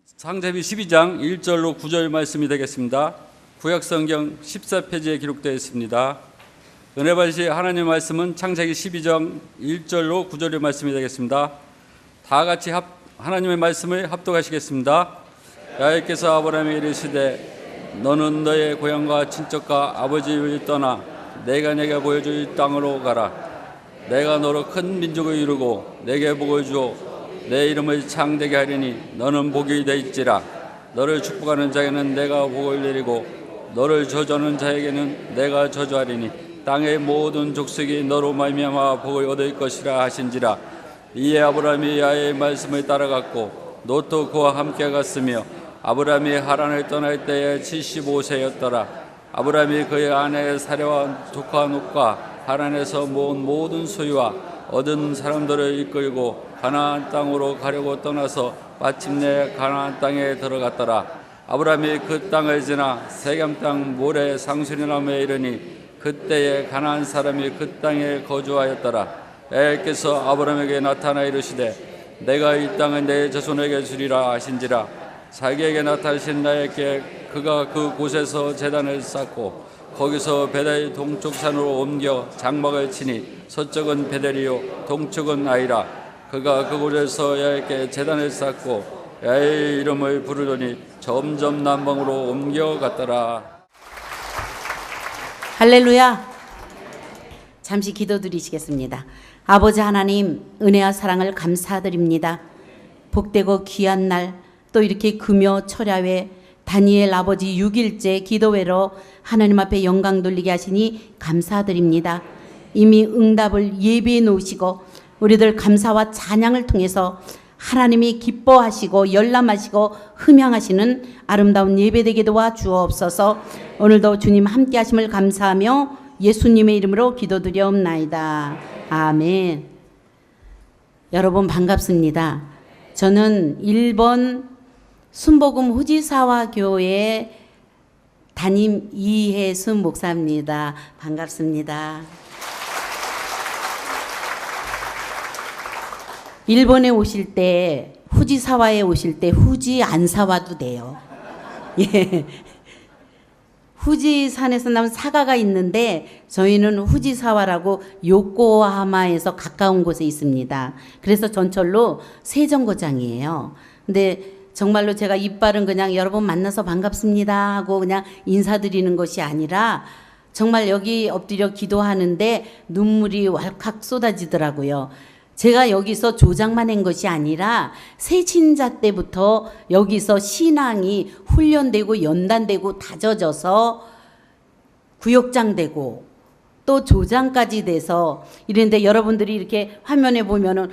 창세기 12장 1절로 9절 말씀이 되겠습니다. 구약성경 14페이지에 기록되어 있습니다. 은혜 받으실 하나님의 말씀은 창세기 12장 1절로 9절의 말씀이 되겠습니다. 다 같이 하나님의 말씀을 합독하시겠습니다. 야훼께서 아브라함에게 이르시되 너는 너의 고향과 친척과 아버지를 떠나 내가 네게 보여줄 땅으로 가라. 내가 너로 큰 민족을 이루고 내게 복을 주어 내 이름을 창대게 하리니 너는 복이 되있지라. 너를 축복하는 자에게는 내가 복을 내리고 너를 저주하는 자에게는 내가 저주하리니 땅의 모든 족속이 너로 말미암아 복을 얻을 것이라 하신지라. 이에 아브라함이 야훼의 말씀을 따라갔고 롯도 그와 함께 갔으며 아브라함이 하란을 떠날 때에 75세였더라. 아브라함이 그의 아내 사레와 조카 롯과 하란에서 모은 모든 소유와 얻은 사람들을 이끌고 가나안 땅으로 가려고 떠나서 마침내 가나안 땅에 들어갔더라. 아브라함이 그 땅을 지나 세겜 땅 모래 상수리나무에 이르니 그때에 가나안 사람이 그 땅에 거주하였더라. 야훼께서 아브라함에게 나타나 이르시되 내가 이 땅을 내 자손에게 주리라 하신지라. 자기에게 나타나신 야훼께 그가 그 곳에서 제단을 쌓고 거기서 베델 동쪽 산으로 옮겨 장막을 치니 서쪽은 베델이요 동쪽은 아이라. 그가 그곳에서 야훼께 제단을 쌓고 야훼의 이름을 부르더니 점점 남방으로 옮겨갔더라. 할렐루야. 잠시 기도드리시겠습니다. 아버지 하나님, 은혜와 사랑을 감사드립니다. 복되고 귀한 날, 또 이렇게 금요 철야회 다니엘 아버지 6일째 기도회로 하나님 앞에 영광 돌리게 하시니 감사드립니다. 이미 응답을 예비해 놓으시고 우리들 감사와 찬양을 통해서 하나님이 기뻐하시고 열람하시고 흠양하시는 아름다운 예배되게 도와주옵소서. 오늘도 주님 함께 하심을 감사하며 예수님의 이름으로 기도드려옵나이다. 아멘. 여러분 반갑습니다. 저는 일본 순복음 후지사와 교회 담임 이혜순 목사입니다. 반갑습니다. 일본에 오실 때 후지사와에 오실 때 후지 안 사와도 돼요. 예. 후지산에서 나온 사과가 있는데 저희는 후지사와라고 요코하마에서 가까운 곳에 있습니다. 그래서 전철로 세정거장이에요. 근데 정말로 제가 이빨은 그냥 여러분 만나서 반갑습니다 하고 그냥 인사드리는 것이 아니라 정말 여기 엎드려 기도하는데 눈물이 왈칵 쏟아지더라고요. 제가 여기서 조장만 한 것이 아니라 세신자 때부터 여기서 신앙이 훈련되고 연단되고 다져져서 구역장 되고 또 조장까지 돼서 이런데 여러분들이 이렇게 화면에 보면은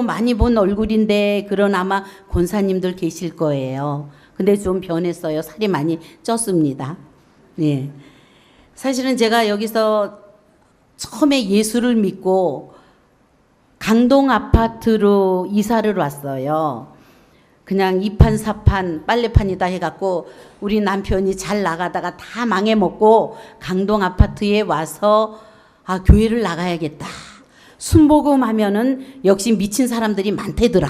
많이 본 얼굴인데 그런 아마 권사님들 계실 거예요. 근데 좀 변했어요. 살이 많이 쪘습니다. 예. 사실은 제가 여기서 처음에 예수를 믿고 강동 아파트로 이사를 왔어요. 그냥 2판 4판 빨래판이다 해갖고 우리 남편이 잘 나가다가 다 망해먹고 강동 아파트에 와서 교회를 나가야겠다. 순복음 하면은 역시 미친 사람들이 많대더라.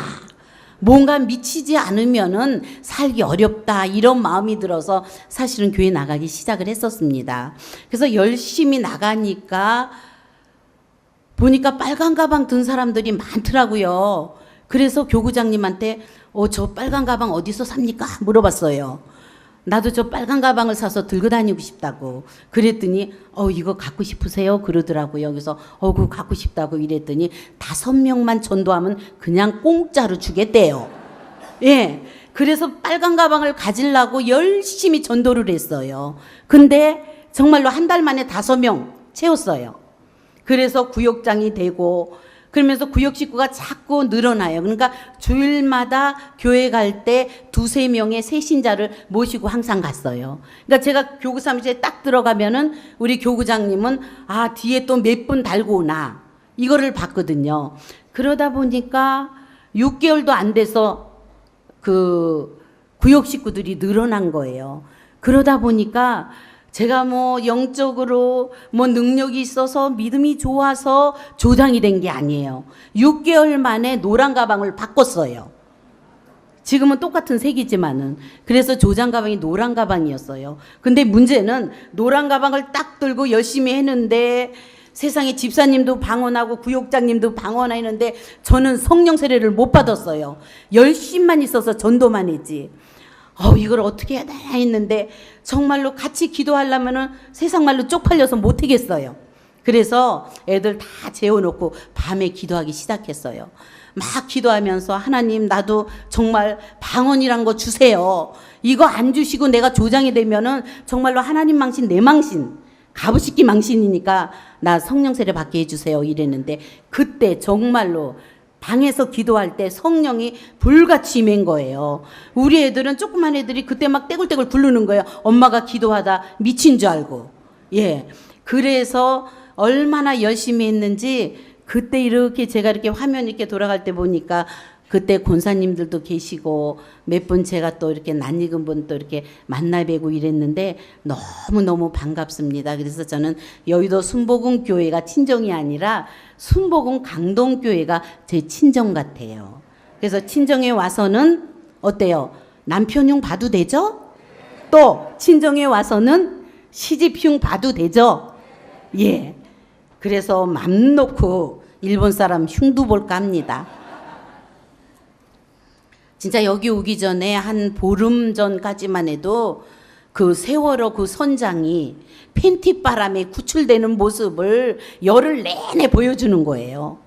뭔가 미치지 않으면은 살기 어렵다 이런 마음이 들어서 사실은 교회 나가기 시작을 했었습니다. 그래서 열심히 나가니까 보니까 빨간 가방 든 사람들이 많더라고요. 그래서 교구장님한테 저 빨간 가방 어디서 삽니까? 물어봤어요. 나도 저 빨간 가방을 사서 들고 다니고 싶다고. 그랬더니 이거 갖고 싶으세요? 그러더라고요. 그래서 그거 갖고 싶다고 이랬더니 5명만 전도하면 그냥 공짜로 주겠대요. 예. 그래서 빨간 가방을 가지려고 열심히 전도를 했어요. 근데 정말로 한 달 만에 5명 채웠어요. 그래서 구역장이 되고 그러면서 구역 식구가 자꾸 늘어나요. 그러니까 주일마다 교회 갈 때 2-3명의 새신자를 모시고 항상 갔어요. 그러니까 제가 교구 사무실에 딱 들어가면은 우리 교구장님은 뒤에 또 몇 분 달고 오나 이거를 봤거든요. 그러다 보니까 6개월도 안 돼서 그 구역 식구들이 늘어난 거예요. 그러다 보니까 제가 영적으로 능력이 있어서 믿음이 좋아서 조장이 된 게 아니에요. 6개월 만에 노란 가방을 바꿨어요. 지금은 똑같은 색이지만은. 그래서 조장 가방이 노란 가방이었어요. 근데 문제는 노란 가방을 딱 들고 열심히 했는데 세상에 집사님도 방언하고 구역장님도 방언하는데 저는 성령 세례를 못 받았어요. 열심만 있어서 전도만 했지. 이걸 어떻게 해야 되나 했는데 정말로 같이 기도하려면은 세상 말로 쪽팔려서 못 하겠어요. 그래서 애들 다 재워놓고 밤에 기도하기 시작했어요. 막 기도하면서 하나님 나도 정말 방언이란 거 주세요. 이거 안 주시고 내가 조장이 되면은 정말로 하나님 망신 내 망신 가부식기 망신이니까 나 성령 세례 받게 해주세요 이랬는데 그때 정말로 방에서 기도할 때 성령이 불같이 임한 거예요. 우리 애들은 조그만 애들이 그때 막 떼굴떼굴 굴르는 거예요. 엄마가 기도하다 미친 줄 알고. 예. 그래서 얼마나 열심히 했는지 그때 이렇게 제가 이렇게 화면 이렇게 돌아갈 때 보니까 그때 권사님들도 계시고 몇 분 제가 또 이렇게 낯익은 분 또 이렇게 만나 뵈고 이랬는데 너무너무 반갑습니다. 그래서 저는 여의도 순복음 교회가 친정이 아니라 순복음 강동교회가 제 친정 같아요. 그래서 친정에 와서는 어때요? 남편흉 봐도 되죠? 또 친정에 와서는 시집흉 봐도 되죠? 예. 그래서 맘 놓고 일본 사람 흉도 볼까 합니다. 진짜 여기 오기 전에 한 보름 전까지만 해도 그 세월호 그 선장이 팬티 바람에 구출되는 모습을 열흘 내내 보여주는 거예요.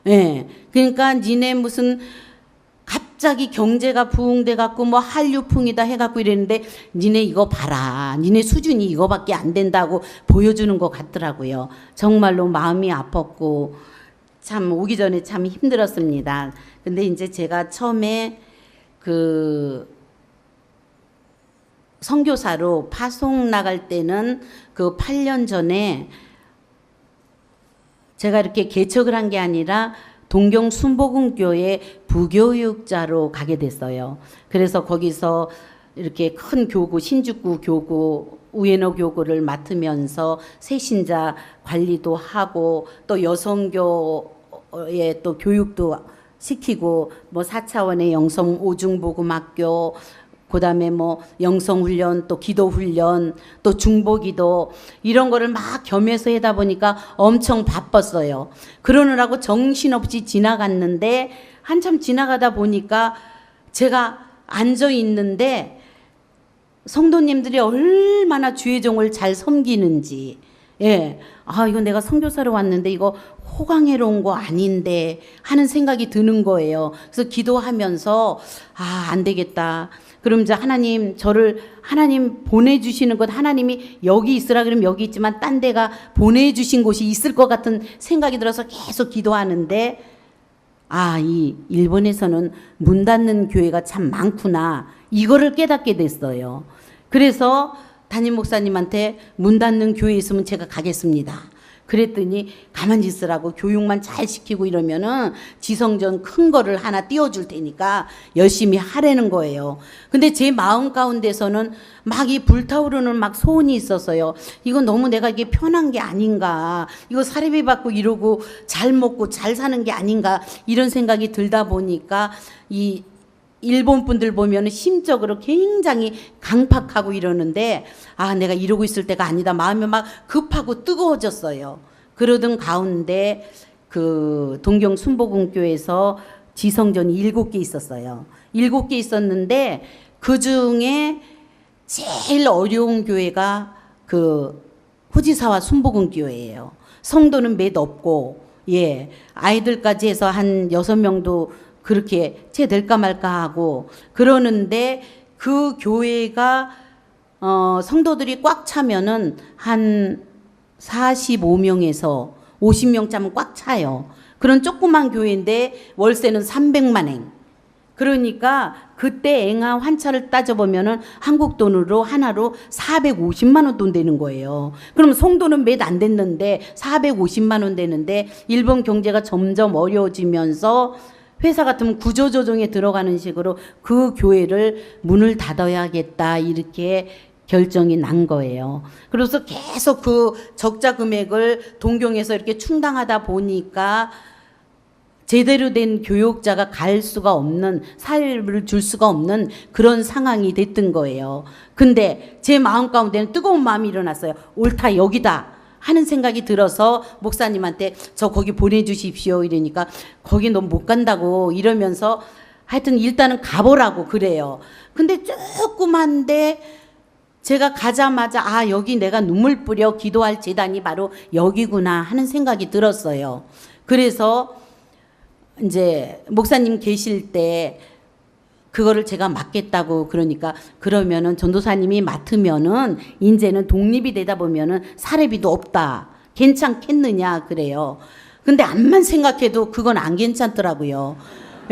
예. 그러니까 니네 무슨 갑자기 경제가 부흥돼 갖고 뭐 한류풍이다 해갖고 이랬는데 니네 이거 봐라. 니네 수준이 이거밖에 안 된다고 보여주는 것 같더라고요. 정말로 마음이 아팠고 참 오기 전에 참 힘들었습니다. 근데 이제 제가 처음에 그 선교사로 파송 나갈 때는 그 8년 전에 제가 이렇게 개척을 한 게 아니라 동경 순복음교회 부교육자로 가게 됐어요. 그래서 거기서 이렇게 큰 교구, 신주구 교구, 우에노 교구를 맡으면서 새신자 관리도 하고 또 여성교의 또 교육도 시키고 뭐 4차원의 영성 오중복음학교 그다음에 뭐 영성훈련 또 기도훈련 또 중보기도 이런 거를 막 겸해서 하다 보니까 엄청 바빴어요. 그러느라고 정신없이 지나갔는데 한참 지나가다 보니까 제가 앉아 있는데 성도님들이 얼마나 주의 종을 잘 섬기는지 예. 이거 내가 선교사로 왔는데 이거 호강회로 온 거 아닌데 하는 생각이 드는 거예요. 그래서 기도하면서 안 되겠다. 그럼 이제 하나님 저를 하나님 보내주시는 것 하나님이 여기 있으라 그러면 여기 있지만 딴 데가 보내주신 곳이 있을 것 같은 생각이 들어서 계속 기도하는데 이 일본에서는 문 닫는 교회가 참 많구나. 이거를 깨닫게 됐어요. 그래서 담임 목사님한테 문 닫는 교회 있으면 제가 가겠습니다. 그랬더니 가만히 있으라고 교육만 잘 시키고 이러면은 지성전 큰 거를 하나 띄워줄 테니까 열심히 하라는 거예요. 근데 제 마음 가운데서는 막 이 불타오르는 막 소원이 있어서요. 이거 너무 내가 이게 편한 게 아닌가. 이거 사례비 받고 이러고 잘 먹고 잘 사는 게 아닌가. 이런 생각이 들다 보니까 이 일본 분들 보면 심적으로 굉장히 강팍하고 이러는데 내가 이러고 있을 때가 아니다. 마음이 막 급하고 뜨거워졌어요. 그러던 가운데 그 동경 순복음교회에서 지성전이 7개 있었어요. 7개 있었는데 그 중에 제일 어려운 교회가 그 후지사와 순복음교회예요. 성도는 몇 없고 아이들까지 해서 한 6명도 그렇게 채 될까 말까 하고 그러는데 그 교회가 성도들이 꽉 차면은 한 45명에서 50명 짜면 꽉 차요. 그런 조그만 교회인데 월세는 300만 엔. 그러니까 그때 앵하 환차를 따져보면은 한국 돈으로 하나로 450만 원 돈 되는 거예요. 그럼 성도는 몇 안 됐는데 450만 원 되는데 일본 경제가 점점 어려워지면서 회사 같으면 구조조정에 들어가는 식으로 그 교회를 문을 닫아야겠다 이렇게 결정이 난 거예요. 그래서 계속 그 적자 금액을 동경에서 이렇게 충당하다 보니까 제대로 된 교육자가 갈 수가 없는, 삶을 줄 수가 없는 그런 상황이 됐던 거예요. 근데 제 마음 가운데는 뜨거운 마음이 일어났어요. 옳다, 여기다 하는 생각이 들어서 목사님한테 저 거기 보내주십시오 이러니까 거기 너 못 간다고 이러면서 하여튼 일단은 가보라고 그래요. 근데 조그만데 제가 가자마자 아, 여기 내가 눈물 뿌려 기도할 재단이 바로 여기구나 하는 생각이 들었어요. 그래서 이제 목사님 계실 때 그거를 제가 맡겠다고 그러니까 그러면은 전도사님이 맡으면은 이제는 독립이 되다 보면은 사례비도 없다. 괜찮겠느냐 그래요. 근데 암만 생각해도 그건 안 괜찮더라고요.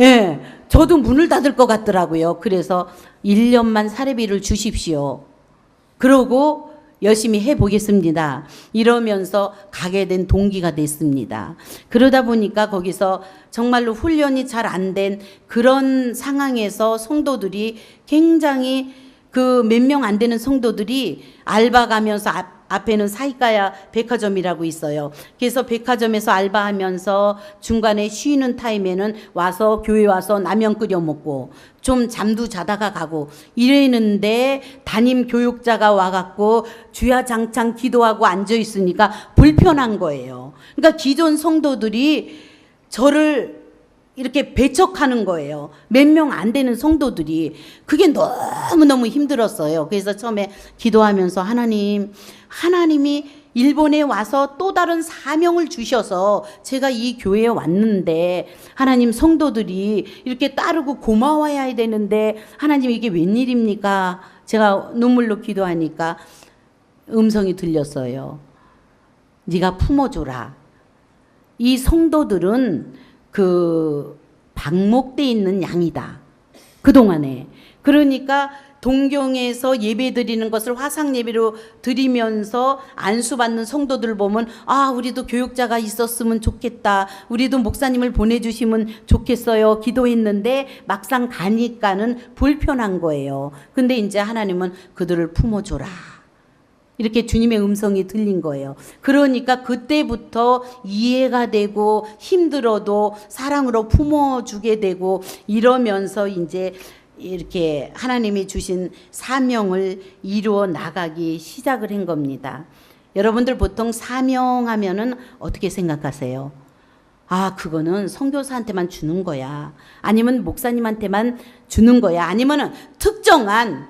예. 저도 문을 닫을 것 같더라고요. 그래서 1년만 사례비를 주십시오. 그러고 열심히 해보겠습니다. 이러면서 가게 된 동기가 됐습니다. 그러다 보니까 거기서 정말로 훈련이 잘 안 된 그런 상황에서 성도들이 굉장히 그 몇 명 안 되는 성도들이 알바 가면서 앞에는 사이가야 백화점이라고 있어요. 그래서 백화점에서 알바하면서 중간에 쉬는 타임에는 와서 교회 와서 라면 끓여 먹고 좀 잠도 자다가 가고 이랬는데 담임 교육자가 와갖고 주야장창 기도하고 앉아 있으니까 불편한 거예요. 그러니까 기존 성도들이 저를 이렇게 배척하는 거예요. 몇 명 안 되는 성도들이. 그게 너무너무 힘들었어요. 그래서 처음에 기도하면서 하나님이 일본에 와서 또 다른 사명을 주셔서 제가 이 교회에 왔는데 하나님 성도들이 이렇게 따르고 고마워해야 되는데 하나님 이게 웬일입니까? 제가 눈물로 기도하니까 음성이 들렸어요. 네가 품어줘라. 이 성도들은 그 방목돼 있는 양이다. 그동안에. 그러니까 동경에서 예배 드리는 것을 화상 예배로 드리면서 안수받는 성도들 보면 아, 우리도 교육자가 있었으면 좋겠다. 우리도 목사님을 보내주시면 좋겠어요. 기도했는데 막상 가니까는 불편한 거예요. 근데 이제 하나님은 그들을 품어줘라. 이렇게 주님의 음성이 들린 거예요. 그러니까 그때부터 이해가 되고 힘들어도 사랑으로 품어주게 되고 이러면서 이제 이렇게 하나님이 주신 사명을 이루어 나가기 시작을 한 겁니다. 여러분들 보통 사명하면은 어떻게 생각하세요? 아, 그거는 선교사한테만 주는 거야. 아니면 목사님한테만 주는 거야. 아니면은 특정한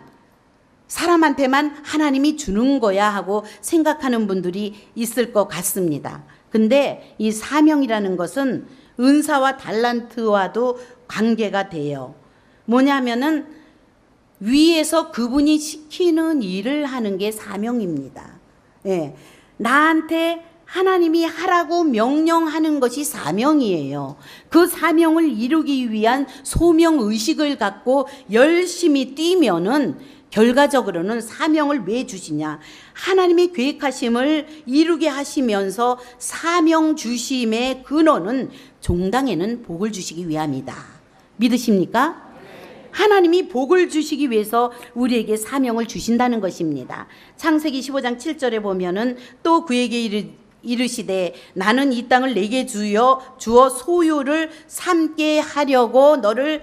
사람한테만 하나님이 주는 거야 하고 생각하는 분들이 있을 것 같습니다. 근데 이 사명이라는 것은 은사와 달란트와도 관계가 돼요. 뭐냐면은 위에서 그분이 시키는 일을 하는 게 사명입니다. 예. 나한테 하나님이 하라고 명령하는 것이 사명이에요. 그 사명을 이루기 위한 소명의식을 갖고 열심히 뛰면은 결과적으로는 사명을 왜 주시냐? 하나님이 계획하심을 이루게 하시면서 사명 주심의 근원은 종당에는 복을 주시기 위함이다. 믿으십니까? 하나님이 복을 주시기 위해서 우리에게 사명을 주신다는 것입니다. 창세기 15장 7절에 보면은 또 그에게 이르시되 나는 이 땅을 내게 주어 소유를 삼게 하려고 너를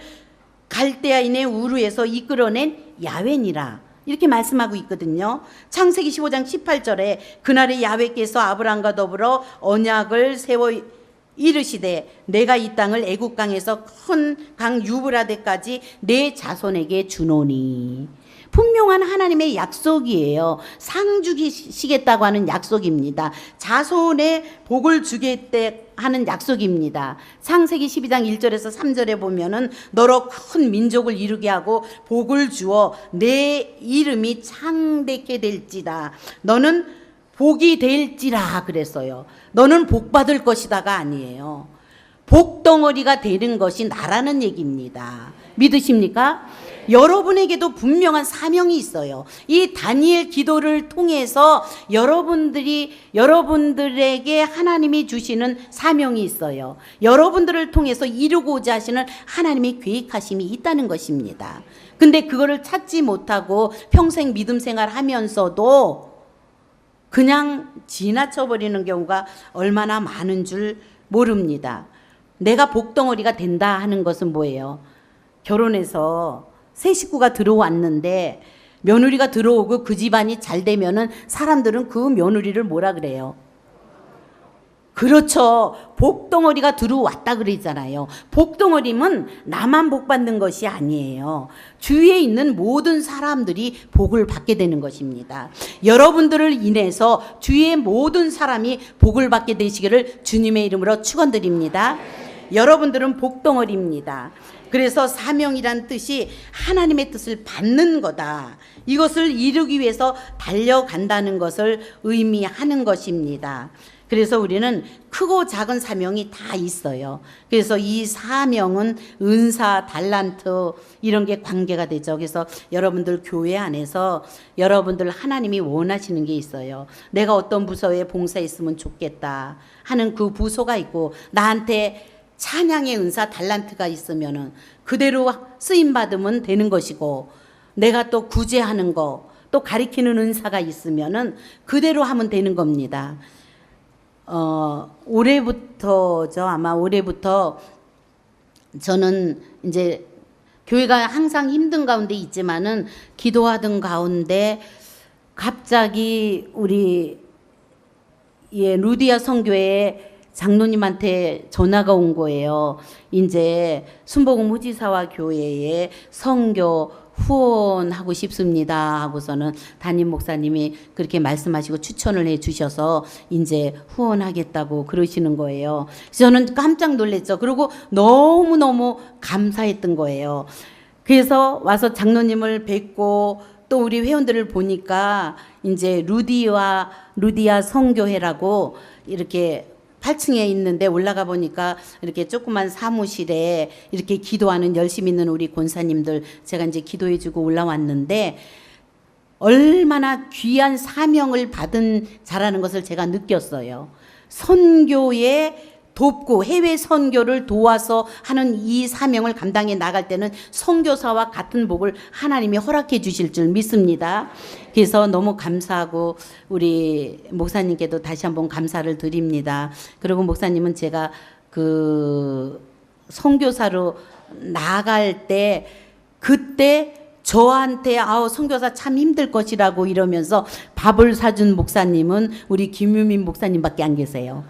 갈대아인의 우르에서 이끌어낸 야훼니라. 이렇게 말씀하고 있거든요. 창세기 15장 18절에 그날에 야훼께서 아브람과 더불어 언약을 세워 이르시되 내가 이 땅을 애굽 강에서 큰 강 유브라데까지 내 자손에게 주노니. 분명한 하나님의 약속이에요. 상 주시겠다고 하는 약속입니다. 자손의 복을 주겠대 하는 약속입니다. 창세기 12장 1절에서 3절에 보면은 너로 큰 민족을 이루게 하고 복을 주어 내 이름이 창대케 될지다. 너는 복이 될지라 그랬어요. 너는 복 받을 것이다가 아니에요. 복덩어리가 되는 것이 나라는 얘기입니다. 믿으십니까? 여러분에게도 분명한 사명이 있어요. 이 다니엘 기도를 통해서 여러분들에게 하나님이 주시는 사명이 있어요. 여러분들을 통해서 이루고자 하시는 하나님의 계획하심이 있다는 것입니다. 근데 그거를 찾지 못하고 평생 믿음 생활 하면서도 그냥 지나쳐 버리는 경우가 얼마나 많은 줄 모릅니다. 내가 복덩어리가 된다 하는 것은 뭐예요? 결혼해서 새 식구가 들어왔는데 며느리가 들어오고 그 집안이 잘 되면은 사람들은 그 며느리를 뭐라 그래요? 그렇죠. 복덩어리가 들어왔다 그러잖아요. 복덩어리면 나만 복 받는 것이 아니에요. 주위에 있는 모든 사람들이 복을 받게 되는 것입니다. 여러분들을 인해서 주위의 모든 사람이 복을 받게 되시기를 주님의 이름으로 축원드립니다. 여러분들은 복덩어리입니다. 그래서 사명이란 뜻이 하나님의 뜻을 받는 거다. 이것을 이루기 위해서 달려간다는 것을 의미하는 것입니다. 그래서 우리는 크고 작은 사명이 다 있어요. 그래서 이 사명은 은사, 달란트 이런 게 관계가 되죠. 그래서 여러분들 교회 안에서 여러분들 하나님이 원하시는 게 있어요. 내가 어떤 부서에 봉사했으면 좋겠다 하는 그 부서가 있고 나한테 찬양의 은사, 달란트가 있으면은 그대로 쓰임 받으면 되는 것이고 내가 또 구제하는 거, 또 가리키는 은사가 있으면은 그대로 하면 되는 겁니다. 올해부터죠. 아마 올해부터 저는 이제 교회가 항상 힘든 가운데 있지만은 기도하던 가운데 갑자기 우리 루디아 선교회 장로님한테 전화가 온 거예요. 이제 순복음 후지사와 교회에 선교 후원하고 싶습니다 하고서는 담임 목사님이 그렇게 말씀하시고 추천을 해 주셔서 이제 후원하겠다고 그러시는 거예요. 저는 깜짝 놀랐죠. 그리고 너무너무 감사했던 거예요. 그래서 와서 장로님을 뵙고 또 우리 회원들을 보니까 이제 루디아 선교회라고 이렇게 8층에 있는데 올라가 보니까 이렇게 조그만 사무실에 이렇게 기도하는 열심히 있는 우리 권사님들 제가 이제 기도해주고 올라왔는데 얼마나 귀한 사명을 받은 자라는 것을 제가 느꼈어요. 선교에 돕고 해외 선교를 도와서 하는 이 사명을 감당해 나갈 때는 선교사와 같은 복을 하나님이 허락해 주실 줄 믿습니다. 그래서 너무 감사하고 우리 목사님께도 다시 한번 감사를 드립니다. 그리고 목사님은 제가 그 선교사로 나갈 때 그때 저한테 선교사 참 힘들 것이라고 이러면서 밥을 사준 목사님은 우리 김유민 목사님밖에 안 계세요.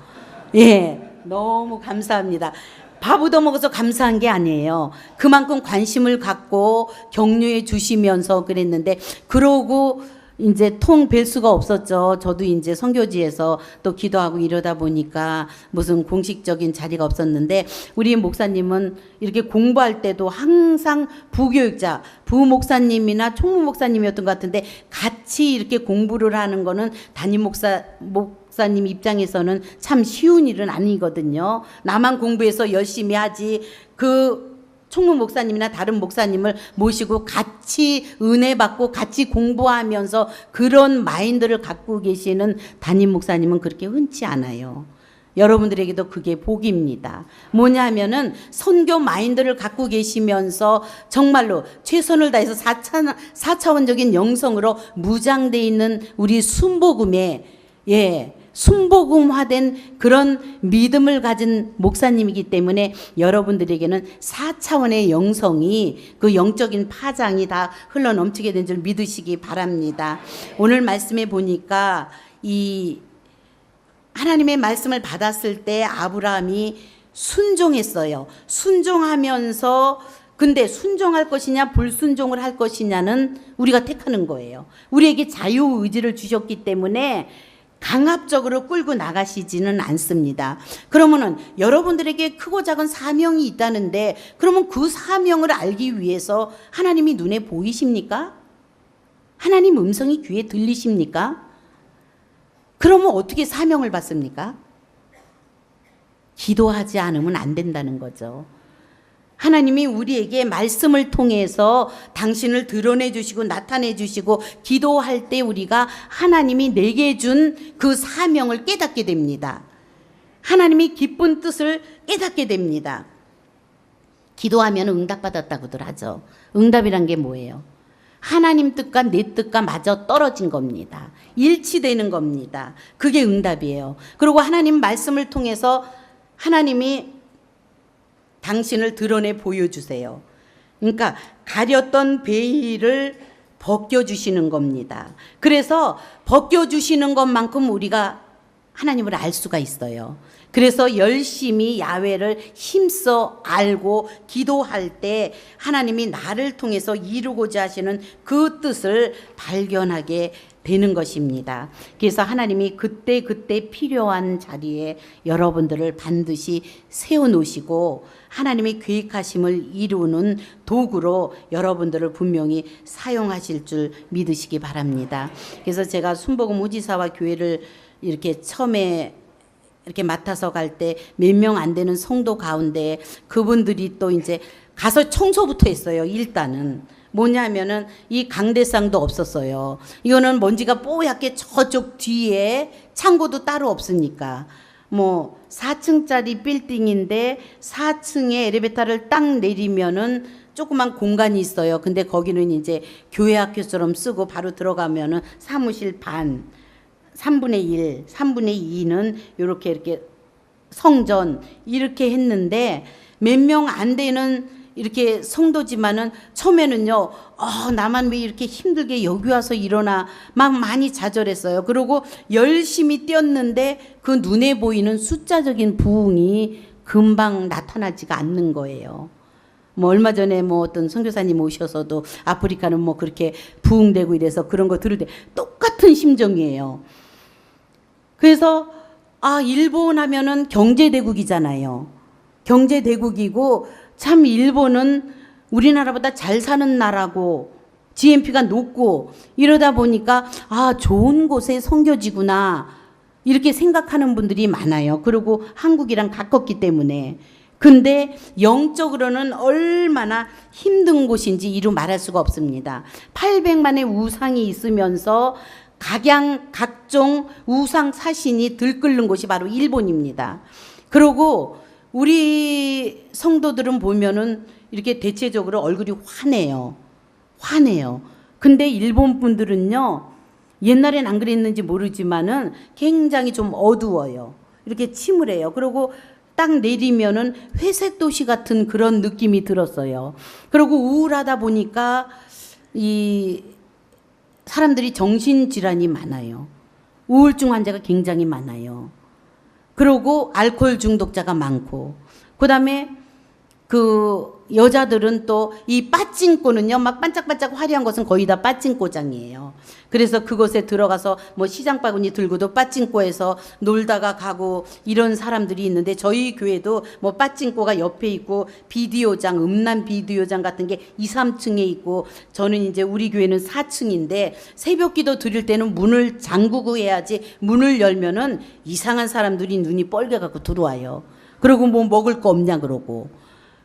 예. 너무 감사합니다. 밥 얻어먹어서 감사한 게 아니에요. 그만큼 관심을 갖고 격려해 주시면서 그랬는데 그러고 이제 통 뵐 수가 없었죠. 저도 이제 선교지에서 또 기도하고 이러다 보니까 무슨 공식적인 자리가 없었는데 우리 목사님은 이렇게 공부할 때도 항상 부교육자, 부목사님이나 총무목사님이었던 것 같은데 같이 이렇게 공부를 하는 거는 담임 목사님 입장에서는 참 쉬운 일은 아니거든요. 나만 공부해서 열심히 하지 그 총무 목사님이나 다른 목사님을 모시고 같이 은혜 받고 같이 공부하면서 그런 마인드를 갖고 계시는 담임 목사님은 그렇게 흔치 않아요. 여러분들에게도 그게 복입니다. 뭐냐 하면은 선교 마인드를 갖고 계시면서 정말로 최선을 다해서 4차원적인 영성으로 무장되어 있는 우리 순복음에 순복음화된 그런 믿음을 가진 목사님이기 때문에 여러분들에게는 4차원의 영성이 그 영적인 파장이 다 흘러넘치게 된 줄 믿으시기 바랍니다. 오늘 말씀에 보니까 이 하나님의 말씀을 받았을 때 아브라함이 순종했어요. 순종하면서 근데 순종할 것이냐 불순종을 할 것이냐는 우리가 택하는 거예요. 우리에게 자유의지를 주셨기 때문에 강압적으로 끌고 나가시지는 않습니다. 그러면은 여러분들에게 크고 작은 사명이 있다는데 그러면 그 사명을 알기 위해서 하나님이 눈에 보이십니까? 하나님 음성이 귀에 들리십니까? 그러면 어떻게 사명을 받습니까? 기도하지 않으면 안 된다는 거죠. 하나님이 우리에게 말씀을 통해서 당신을 드러내 주시고 나타내 주시고 기도할 때 우리가 하나님이 내게 준 그 사명을 깨닫게 됩니다. 하나님이 기쁜 뜻을 깨닫게 됩니다. 기도하면 응답받았다고들 하죠. 응답이란 게 뭐예요? 하나님 뜻과 내 뜻과 마저 떨어진 겁니다. 일치되는 겁니다. 그게 응답이에요. 그리고 하나님 말씀을 통해서 하나님이 당신을 드러내 보여주세요. 그러니까 가렸던 베일을 벗겨주시는 겁니다. 그래서 벗겨주시는 것만큼 우리가 하나님을 알 수가 있어요. 그래서 열심히 야훼를 힘써 알고 기도할 때 하나님이 나를 통해서 이루고자 하시는 그 뜻을 발견하게 되는 것입니다. 그래서 하나님이 그때그때 필요한 자리에 여러분들을 반드시 세워놓으시고 하나님의 계획하심을 이루는 도구로 여러분들을 분명히 사용하실 줄 믿으시기 바랍니다. 그래서 제가 순복음 우지사와 교회를 이렇게 처음에 이렇게 맡아서 갈 때 몇 명 안 되는 성도 가운데 그분들이 또 이제 가서 청소부터 했어요. 일단은 뭐냐면은 이 강대상도 없었어요. 이거는 먼지가 뽀얗게 저쪽 뒤에 창고도 따로 없으니까 뭐 4층짜리 빌딩인데 4층에 엘리베이터를 딱 내리면은 조그만 공간이 있어요. 근데 거기는 이제 교회 학교처럼 쓰고 바로 들어가면은 사무실 반 3분의 1, 3분의 2는 이렇게 성전 이렇게 했는데 몇 명 안 되는 이렇게 성도지만은 처음에는요, 나만 왜 이렇게 힘들게 여기 와서 일어나 막 많이 좌절했어요. 그리고 열심히 뛰었는데 그 눈에 보이는 숫자적인 부흥이 금방 나타나지가 않는 거예요. 뭐 얼마 전에 뭐 어떤 선교사님 오셔서도 아프리카는 뭐 그렇게 부흥되고 이래서 그런 거 들을 때 똑같은 심정이에요. 그래서 일본 하면은 경제대국이잖아요. 경제대국이고 참 일본은 우리나라보다 잘 사는 나라고 GNP가 높고 이러다 보니까 좋은 곳에 섬겨지구나 이렇게 생각하는 분들이 많아요. 그리고 한국이랑 가깝기 때문에. 근데 영적으로는 얼마나 힘든 곳인지 이루 말할 수가 없습니다. 800만의 우상이 있으면서 각종 우상 사신이 들끓는 곳이 바로 일본입니다. 그리고 우리 성도들은 보면은 이렇게 대체적으로 얼굴이 환해요. 근데 일본 분들은요, 옛날엔 안 그랬는지 모르지만은 굉장히 좀 어두워요. 이렇게 침울해요. 그리고 딱 내리면은 회색 도시 같은 그런 느낌이 들었어요. 그리고 우울하다 보니까 이 사람들이 정신질환이 많아요. 우울증 환자가 굉장히 많아요. 그리고 알코올 중독자가 많고, 그 다음에 그 여자들은 또 이 빠찡꼬는요, 막 반짝반짝 화려한 것은 거의 다 빠찡꼬장이에요. 그래서 그곳에 들어가서 뭐 시장 바구니 들고도 빠찡꼬에서 놀다가 가고 이런 사람들이 있는데, 저희 교회도 뭐 빠찡꼬가 옆에 있고 비디오장, 음란 비디오장 같은 게 2, 3층에 있고, 저는 이제 우리 교회는 4층인데 새벽 기도 드릴 때는 문을 잠그고 해야지 문을 열면은 이상한 사람들이 눈이 뻘개갖고 들어와요. 그리고 뭐 먹을 거 없냐 그러고.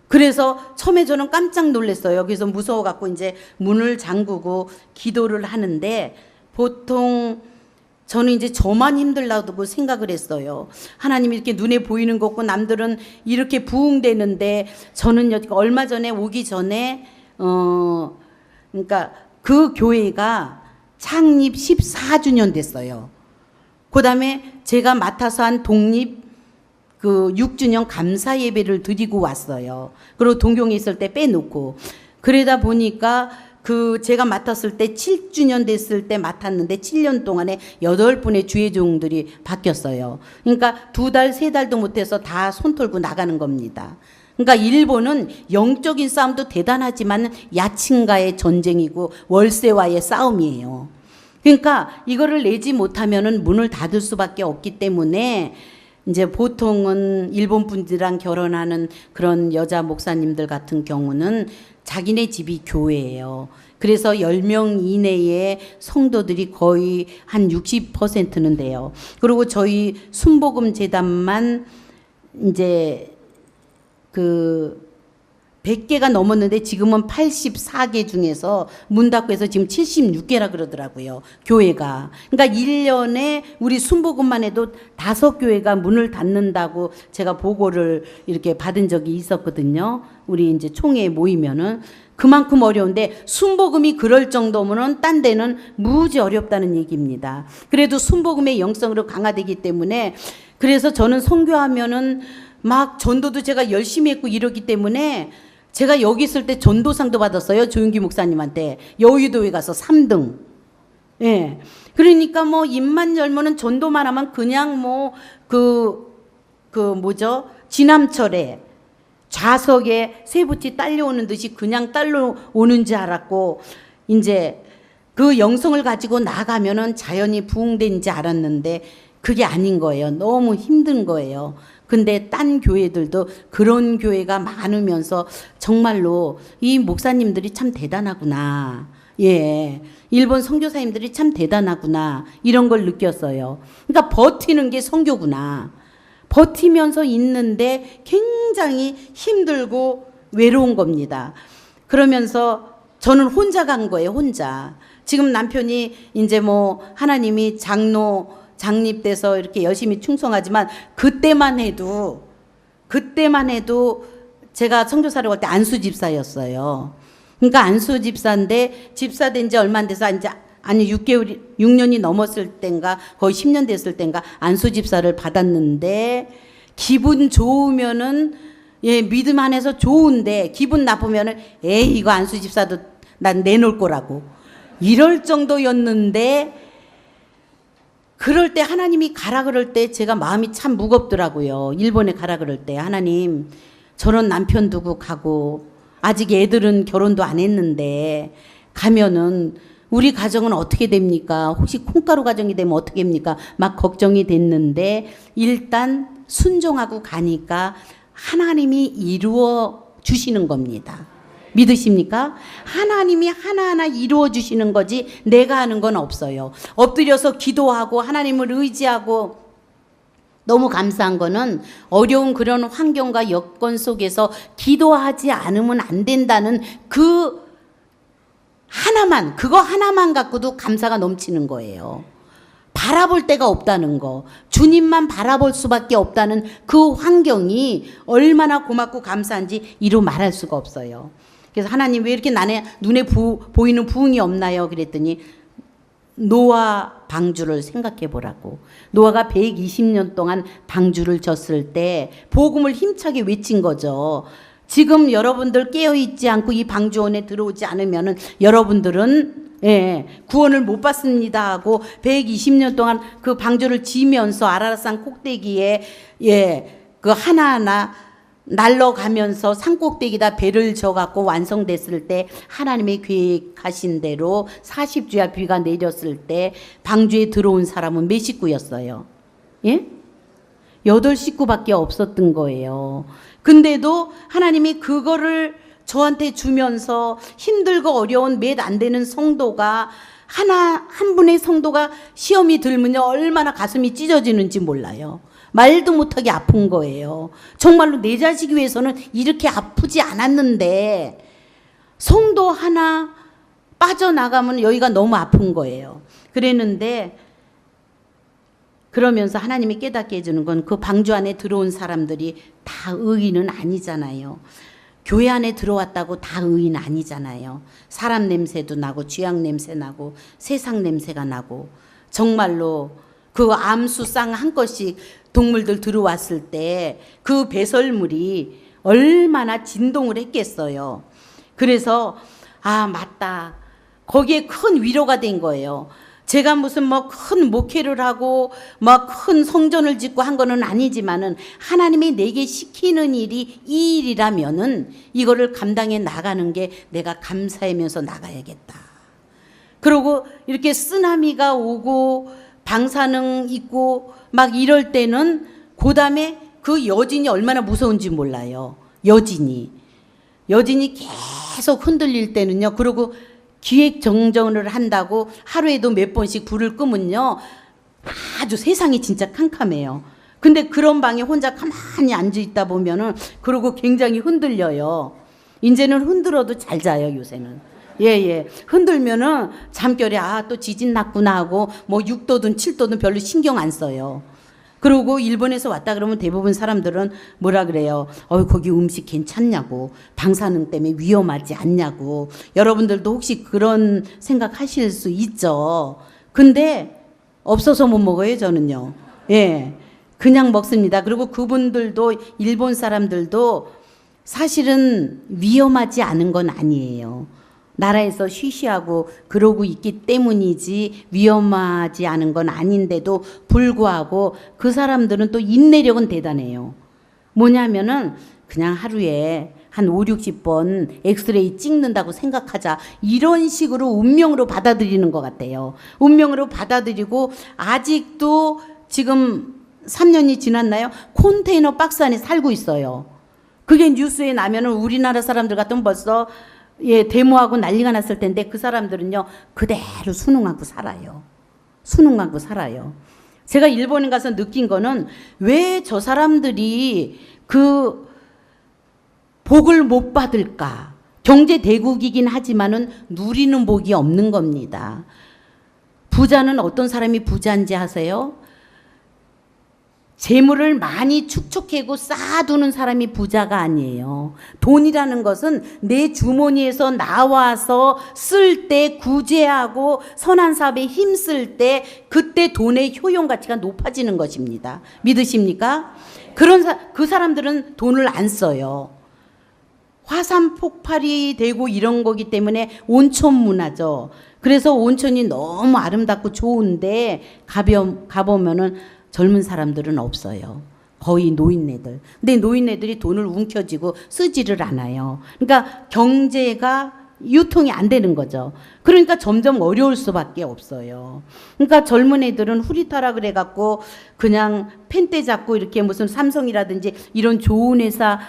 그래서 처음에 저는 깜짝 놀랐어요. 그래서 무서워갖고 이제 문을 잠그고 기도를 하는데, 보통 저는 이제 저만 힘들다고 생각을 했어요. 하나님이 이렇게 눈에 보이는 거고 남들은 이렇게 부흥되는데, 저는 얼마 전에 오기 전에 그러니까 그 교회가 창립 14주년 됐어요. 그 다음에 제가 맡아서 한 독립 6주년 감사 예배를 드리고 왔어요. 그리고 동경에 있을 때 빼놓고. 그러다 보니까 제가 맡았을 때 7주년 됐을 때 맡았는데 7년 동안에 8분의 주의종들이 바뀌었어요. 그러니까 2달, 3달도 못해서 다 손 털고 나가는 겁니다. 그러니까 일본은 영적인 싸움도 대단하지만 야친과의 전쟁이고 월세와의 싸움이에요. 그러니까 이거를 내지 못하면은 문을 닫을 수밖에 없기 때문에, 이제 보통은 일본 분들이랑 결혼하는 그런 여자 목사님들 같은 경우는 자기네 집이 교회예요. 그래서 10명 이내의 성도들이 거의 한 60%는 돼요. 그리고 저희 순복음 재단만 이제 100개가 넘었는데 지금은 84개 중에서 문 닫고 해서 지금 76개라 그러더라고요, 교회가. 그러니까 1년에 우리 순복음만 해도 5교회가 문을 닫는다고 제가 보고를 이렇게 받은 적이 있었거든요. 우리 이제 총회에 모이면은. 그만큼 어려운데 순복음이 그럴 정도면은 딴 데는 무지 어렵다는 얘기입니다. 그래도 순복음의 영성으로 강화되기 때문에, 그래서 저는 선교하면은 막 전도도 제가 열심히 했고 이러기 때문에 제가 여기 있을 때 전도상도 받았어요. 조윤기 목사님한테. 여의도에 가서 3등. 예. 그러니까 뭐 입만 열면은 전도만 하면 그냥 뭐 뭐죠? 지남철에 좌석에 쇠붙이 딸려오는 듯이 그냥 딸려오는 줄 알았고, 이제 그 영성을 가지고 나가면은 자연히 부흥된 줄 알았는데 그게 아닌 거예요. 너무 힘든 거예요. 근데 딴 교회들도 그런 교회가 많으면서 정말로 이 목사님들이 참 대단하구나. 예. 일본 선교사님들이 참 대단하구나. 이런 걸 느꼈어요. 그러니까 버티는 게 선교구나. 버티면서 있는데 굉장히 힘들고 외로운 겁니다. 그러면서 저는 혼자 간 거예요, 혼자. 지금 남편이 이제 뭐 하나님이 장립돼서 이렇게 열심히 충성하지만 그때만 해도 제가 선교사를 갈 때 안수 집사였어요. 그러니까 안수 집사인데 집사 된 지 얼마 안 돼서 이제 6년이 넘었을 땐가 거의 10년 됐을 땐가 안수 집사를 받았는데 기분 좋으면은 예, 믿음 안에서 좋은데 기분 나쁘면은 에이 이거 안수 집사도 난 내놓을 거라고 이럴 정도였는데 그럴 때 하나님이 가라 그럴 때 제가 마음이 참 무겁더라고요. 일본에 가라 그럴 때 하나님 저런 남편 두고 가고 아직 애들은 결혼도 안 했는데 가면은 우리 가정은 어떻게 됩니까? 혹시 콩가루 가정이 되면 어떻게 됩니까? 막 걱정이 됐는데 일단 순종하고 가니까 하나님이 이루어 주시는 겁니다. 믿으십니까? 하나님이 하나하나 이루어 주시는 거지 내가 하는 건 없어요. 엎드려서 기도하고 하나님을 의지하고 너무 감사한 거는 어려운 그런 환경과 여건 속에서 기도하지 않으면 안 된다는 그거 하나만 갖고도 감사가 넘치는 거예요. 바라볼 데가 없다는 거, 주님만 바라볼 수밖에 없다는 그 환경이 얼마나 고맙고 감사한지 이루 말할 수가 없어요. 그래서 하나님 왜 이렇게 눈에 보이는 부흥이 없나요? 그랬더니 노아 방주를 생각해 보라고. 노아가 120년 동안 방주를 졌을 때 복음을 힘차게 외친 거죠. 지금 여러분들 깨어있지 않고 이 방주원에 들어오지 않으면은 여러분들은 구원을 못 받습니다 하고 120년 동안 그 방주를 지면서 아라рат산 꼭대기에 그 하나하나 날러가면서 산꼭대기다 배를 져갖고 완성됐을 때 하나님의 계획하신 대로 40주야 비가 내렸을 때 방주에 들어온 사람은 몇 식구였어요? 예? 8식구밖에 없었던 거예요. 근데도 하나님이 그거를 저한테 주면서 힘들고 어려운 몇 안 되는 성도가 한 분의 성도가 시험이 들면요 얼마나 가슴이 찢어지는지 몰라요. 말도 못하게 아픈 거예요. 정말로 내 자식 위해서는 이렇게 아프지 않았는데 성도 하나 빠져나가면 여기가 너무 아픈 거예요. 그랬는데 그러면서 하나님이 깨닫게 해주는 건 그 방주 안에 들어온 사람들이 다 의인은 아니잖아요. 교회 안에 들어왔다고 다 의인 아니잖아요. 사람 냄새도 나고 쥐약 냄새 나고 세상 냄새가 나고 정말로 그 암수쌍 한 것씩 동물들 들어왔을 때 그 배설물이 얼마나 진동을 했겠어요. 그래서 맞다. 거기에 큰 위로가 된 거예요. 제가 무슨 뭐 큰 목회를 하고 뭐 큰 성전을 짓고 한 거는 아니지만은 하나님이 내게 시키는 일이 이 일이라면은 이거를 감당해 나가는 게 내가 감사하면서 나가야겠다. 그리고 이렇게 쓰나미가 오고 방사능 있고 막 이럴 때는 그 다음에 그 여진이 얼마나 무서운지 몰라요. 여진이 계속 흔들릴 때는요. 그리고 기획 정전을 한다고 하루에도 몇 번씩 불을 끄면요. 아주 세상이 진짜 캄캄해요. 근데 그런 방에 혼자 가만히 앉아 있다 보면은 그러고 굉장히 흔들려요. 이제는 흔들어도 잘 자요, 요새는. 흔들면은 잠결에 또 지진 났구나 하고 뭐 6도든 7도든 별로 신경 안 써요. 그리고 일본에서 왔다 그러면 대부분 사람들은 뭐라 그래요? 거기 음식 괜찮냐고, 방사능 때문에 위험하지 않냐고. 여러분들도 혹시 그런 생각하실 수 있죠. 근데 없어서 못 먹어요, 저는요. 그냥 먹습니다. 그리고 그분들도 일본 사람들도 사실은 위험하지 않은 건 아니에요. 나라에서 쉬쉬하고 그러고 있기 때문이지 위험하지 않은 건 아닌데도 불구하고 그 사람들은 또 인내력은 대단해요. 뭐냐면은 그냥 하루에 한 5, 60번 엑스레이 찍는다고 생각하자. 이런 식으로 운명으로 받아들이는 것 같아요. 운명으로 받아들이고 아직도 지금 3년이 지났나요? 컨테이너 박스 안에 살고 있어요. 그게 뉴스에 나면은 우리나라 사람들 같으면 벌써 데모하고 난리가 났을 텐데 그 사람들은요 그대로 순응하고 살아요. 순응하고 살아요. 제가 일본에 가서 느낀 거는 왜 저 사람들이 그 복을 못 받을까? 경제 대국이긴 하지만은 누리는 복이 없는 겁니다. 부자는 어떤 사람이 부자인지 아세요? 재물을 많이 축적하고 쌓아두는 사람이 부자가 아니에요. 돈이라는 것은 내 주머니에서 나와서 쓸 때 구제하고 선한 사업에 힘쓸 때 그때 돈의 효용 가치가 높아지는 것입니다. 믿으십니까? 그 사람들은 돈을 안 써요. 화산 폭발이 되고 이런 거기 때문에 온천 문화죠. 그래서 온천이 너무 아름답고 좋은데 가보면은 젊은 사람들은 없어요. 거의 노인네들. 근데 노인네들이 돈을 움켜쥐고 쓰지를 않아요. 그러니까 경제가 유통이 안 되는 거죠. 그러니까 점점 어려울 수밖에 없어요. 그러니까 젊은 애들은 후리타라 그래갖고 그냥 펜대 잡고 이렇게 무슨 삼성이라든지 이런 좋은 회사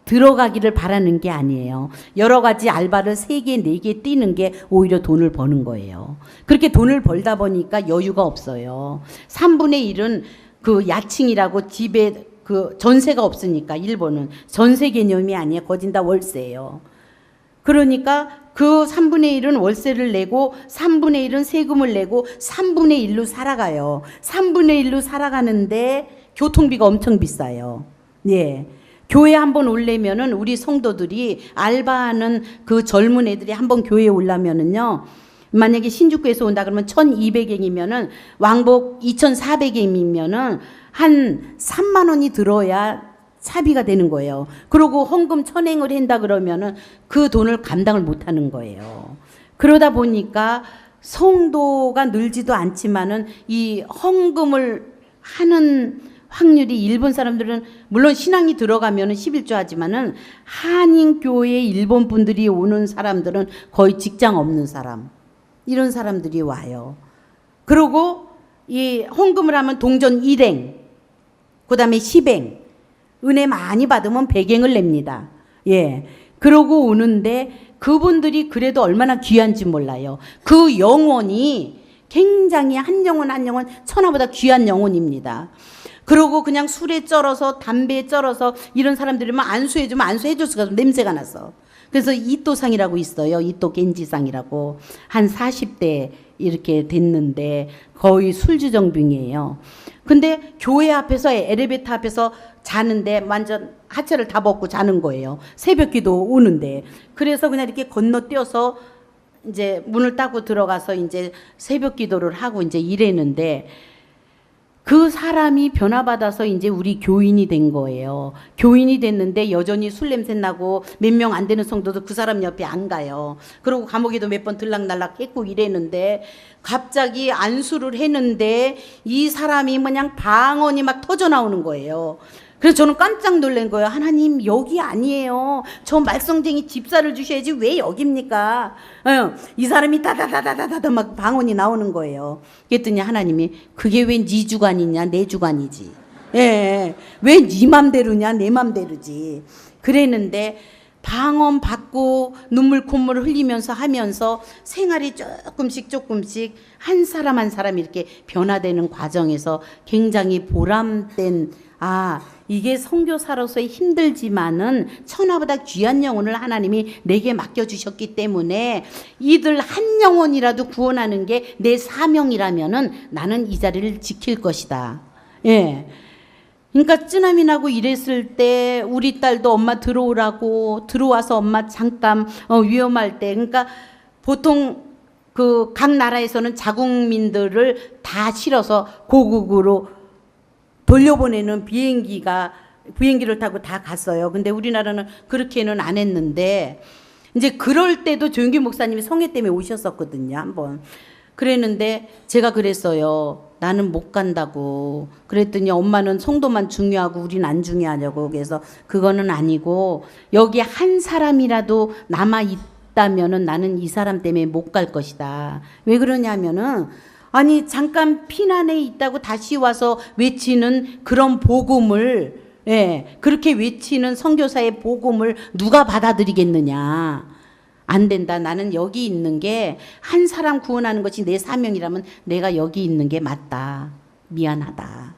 들어가기를 바라는 게 아니에요. 여러 가지 알바를 3개, 4개 뛰는 게 오히려 돈을 버는 거예요. 그렇게 돈을 벌다 보니까 여유가 없어요. 3분의 1은 그 야칭이라고 집에 그 전세가 없으니까 일본은 전세 개념이 아니에요. 거진 다 월세예요. 그러니까 그 3분의 1은 월세를 내고 3분의 1은 세금을 내고 3분의 1로 살아가요. 3분의 1로 살아가는데 교통비가 엄청 비싸요. 예. 교회 한번 오려면은 우리 성도들이 알바하는 그 젊은 애들이 한번 교회에 오려면은요. 만약에 신주쿠에서 온다 그러면 1200엔이면은 왕복 2400엔이면은 한 3만 원이 들어야 차비가 되는 거예요. 그리고 헌금 천행을 한다 그러면은 그 돈을 감당을 못 하는 거예요. 그러다 보니까 성도가 늘지도 않지만은 이 헌금을 하는 확률이 일본 사람들은 물론 신앙이 들어가면은 11조 하지만은 한인교회 일본 분들이 오는 사람들은 거의 직장 없는 사람 이런 사람들이 와요. 그리고 이 헌금을 하면 동전 1행 그다음에 10행 은혜 많이 받으면 100행을 냅니다. 예. 그러고 오는데 그분들이 그래도 얼마나 귀한지 몰라요. 그 영혼이 굉장히 한 영혼 한 영혼 천하보다 귀한 영혼입니다. 그러고 그냥 술에 쩔어서 담배에 쩔어서 이런 사람들이면 안수해주면 안수해줄 수가 없어. 냄새가 나서. 그래서 이또상이라고 있어요. 이또 겐지상이라고. 한 40대 이렇게 됐는데 거의 술주정빙이에요. 근데 교회 앞에서 엘리베이터 앞에서 자는데 완전 하체를 다 벗고 자는 거예요. 새벽기도 오는데. 그래서 그냥 이렇게 건너뛰어서 이제 문을 따고 들어가서 이제 새벽기도를 하고 이제 이랬는데 그 사람이 변화받아서 이제 우리 교인이 된 거예요. 교인이 됐는데 여전히 술 냄새 나고 몇 명 안 되는 성도도 그 사람 옆에 안 가요. 그리고 감옥에도 몇 번 들락날락 했고 이랬는데 갑자기 안수를 했는데 이 사람이 그냥 방언이 막 터져 나오는 거예요. 그래서 저는 깜짝 놀란 거예요. 하나님 여기 아니에요. 저 말썽쟁이 집사를 주셔야지 왜 여기입니까? 이 사람이 다다다다다다 막 방언이 나오는 거예요. 그랬더니 하나님이 그게 왜 네 주관이냐 내 주관이지. 예, 왜 네 맘대로냐 내 맘대로지. 그랬는데 방언 받고 눈물 콧물 흘리면서 하면서 생활이 조금씩 한 사람 한 사람 이렇게 변화되는 과정에서 굉장히 보람된 이게 선교사로서의 힘들지만은 천하보다 귀한 영혼을 하나님이 내게 맡겨주셨기 때문에 이들 한 영혼이라도 구원하는 게 내 사명이라면은 나는 이 자리를 지킬 것이다. 예. 그러니까 쓰나미 나고 이랬을 때 우리 딸도 엄마 들어오라고 들어와서 엄마 잠깐 위험할 때 그러니까 보통 그 각 나라에서는 자국민들을 다 실어서 고국으로 돌려보내는 비행기를 타고 다 갔어요. 근데 우리나라는 그렇게는 안 했는데 이제 그럴 때도 조영기 목사님이 성회 때문에 오셨었거든요. 한번. 그랬는데 제가 그랬어요. 나는 못 간다고. 그랬더니 엄마는 성도만 중요하고 우린 안 중요하냐고. 그래서 그거는 아니고 여기 한 사람이라도 남아 있다면은 나는 이 사람 때문에 못 갈 것이다. 왜 그러냐면은 아니 잠깐 피난에 있다고 다시 와서 외치는 그런 복음을 그렇게 외치는 선교사의 복음을 누가 받아들이겠느냐. 안 된다. 나는 여기 있는 게 한 사람 구원하는 것이 내 사명이라면 내가 여기 있는 게 맞다. 미안하다.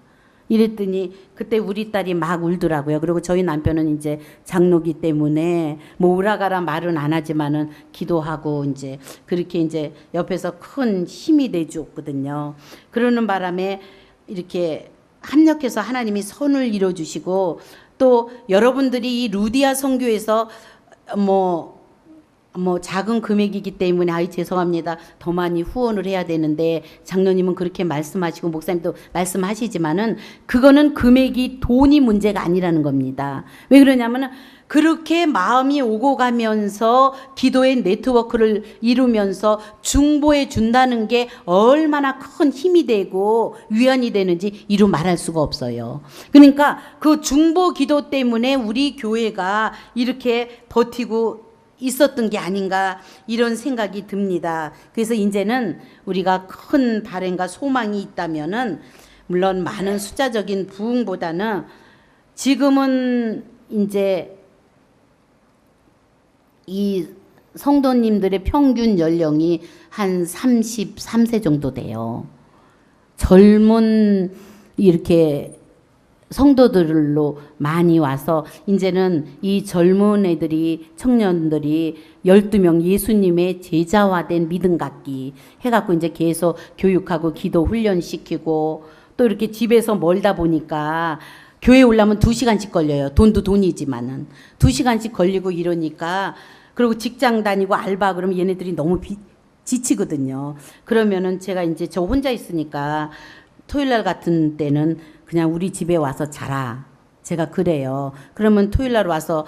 이랬더니 그때 우리 딸이 막 울더라고요. 그리고 저희 남편은 이제 장로기 때문에 뭐 울아가라 말은 안 하지만은 기도하고 이제 그렇게 이제 옆에서 큰 힘이 돼줬거든요. 그러는 바람에 이렇게 합력해서 하나님이 선을 이뤄주시고 또 여러분들이 이 루디아 선교에서 뭐 작은 금액이기 때문에 아이 죄송합니다. 더 많이 후원을 해야 되는데 장로님은 그렇게 말씀하시고 목사님도 말씀하시지만은 그거는 금액이 돈이 문제가 아니라는 겁니다. 왜 그러냐면은 그렇게 마음이 오고 가면서 기도의 네트워크를 이루면서 중보해 준다는 게 얼마나 큰 힘이 되고 위안이 되는지 이루 말할 수가 없어요. 그러니까 그 중보 기도 때문에 우리 교회가 이렇게 버티고 있었던 게 아닌가 이런 생각이 듭니다. 그래서 이제는 우리가 큰 바램과 소망이 있다면은 물론 많은 숫자적인 부흥보다는 지금은 이제 이 성도님들의 평균 연령이 한 33세 정도 돼요. 젊은 이렇게 성도들로 많이 와서 이제는 이 젊은 애들이 청년들이 12명 예수님의 제자화된 믿음 갖기 해갖고 이제 계속 교육하고 기도 훈련시키고 또 이렇게 집에서 멀다 보니까 교회 오려면 2시간씩 걸려요. 돈도 돈이지만은 2시간씩 걸리고 이러니까 그리고 직장 다니고 알바 그러면 얘네들이 너무 지치거든요. 그러면은 제가 이제 저 혼자 있으니까 토요일 날 같은 때는 그냥 우리 집에 와서 자라. 제가 그래요. 그러면 토요일 날 와서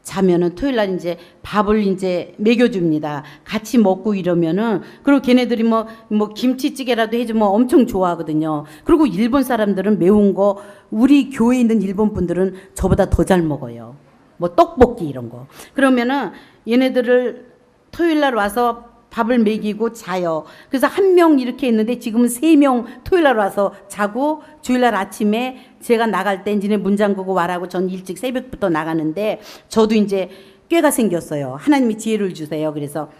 자면은 토요일 날 이제 밥을 이제 먹여줍니다. 같이 먹고 이러면은 그리고 걔네들이 뭐 김치찌개라도 해주면 엄청 좋아하거든요. 그리고 일본 사람들은 매운 거 우리 교회에 있는 일본 분들은 저보다 더 잘 먹어요. 뭐 떡볶이 이런 거. 그러면은 얘네들을 토요일 날 와서 밥을 먹이고 자요. 그래서 1명 이렇게 했는데 지금은 3명 토요일 날 와서 자고 주일 날 아침에 제가 나갈 때 니네 문 잠그고 와라고 전 일찍 새벽부터 나가는데 저도 이제 꾀가 생겼어요. 하나님이 지혜를 주세요. 그래서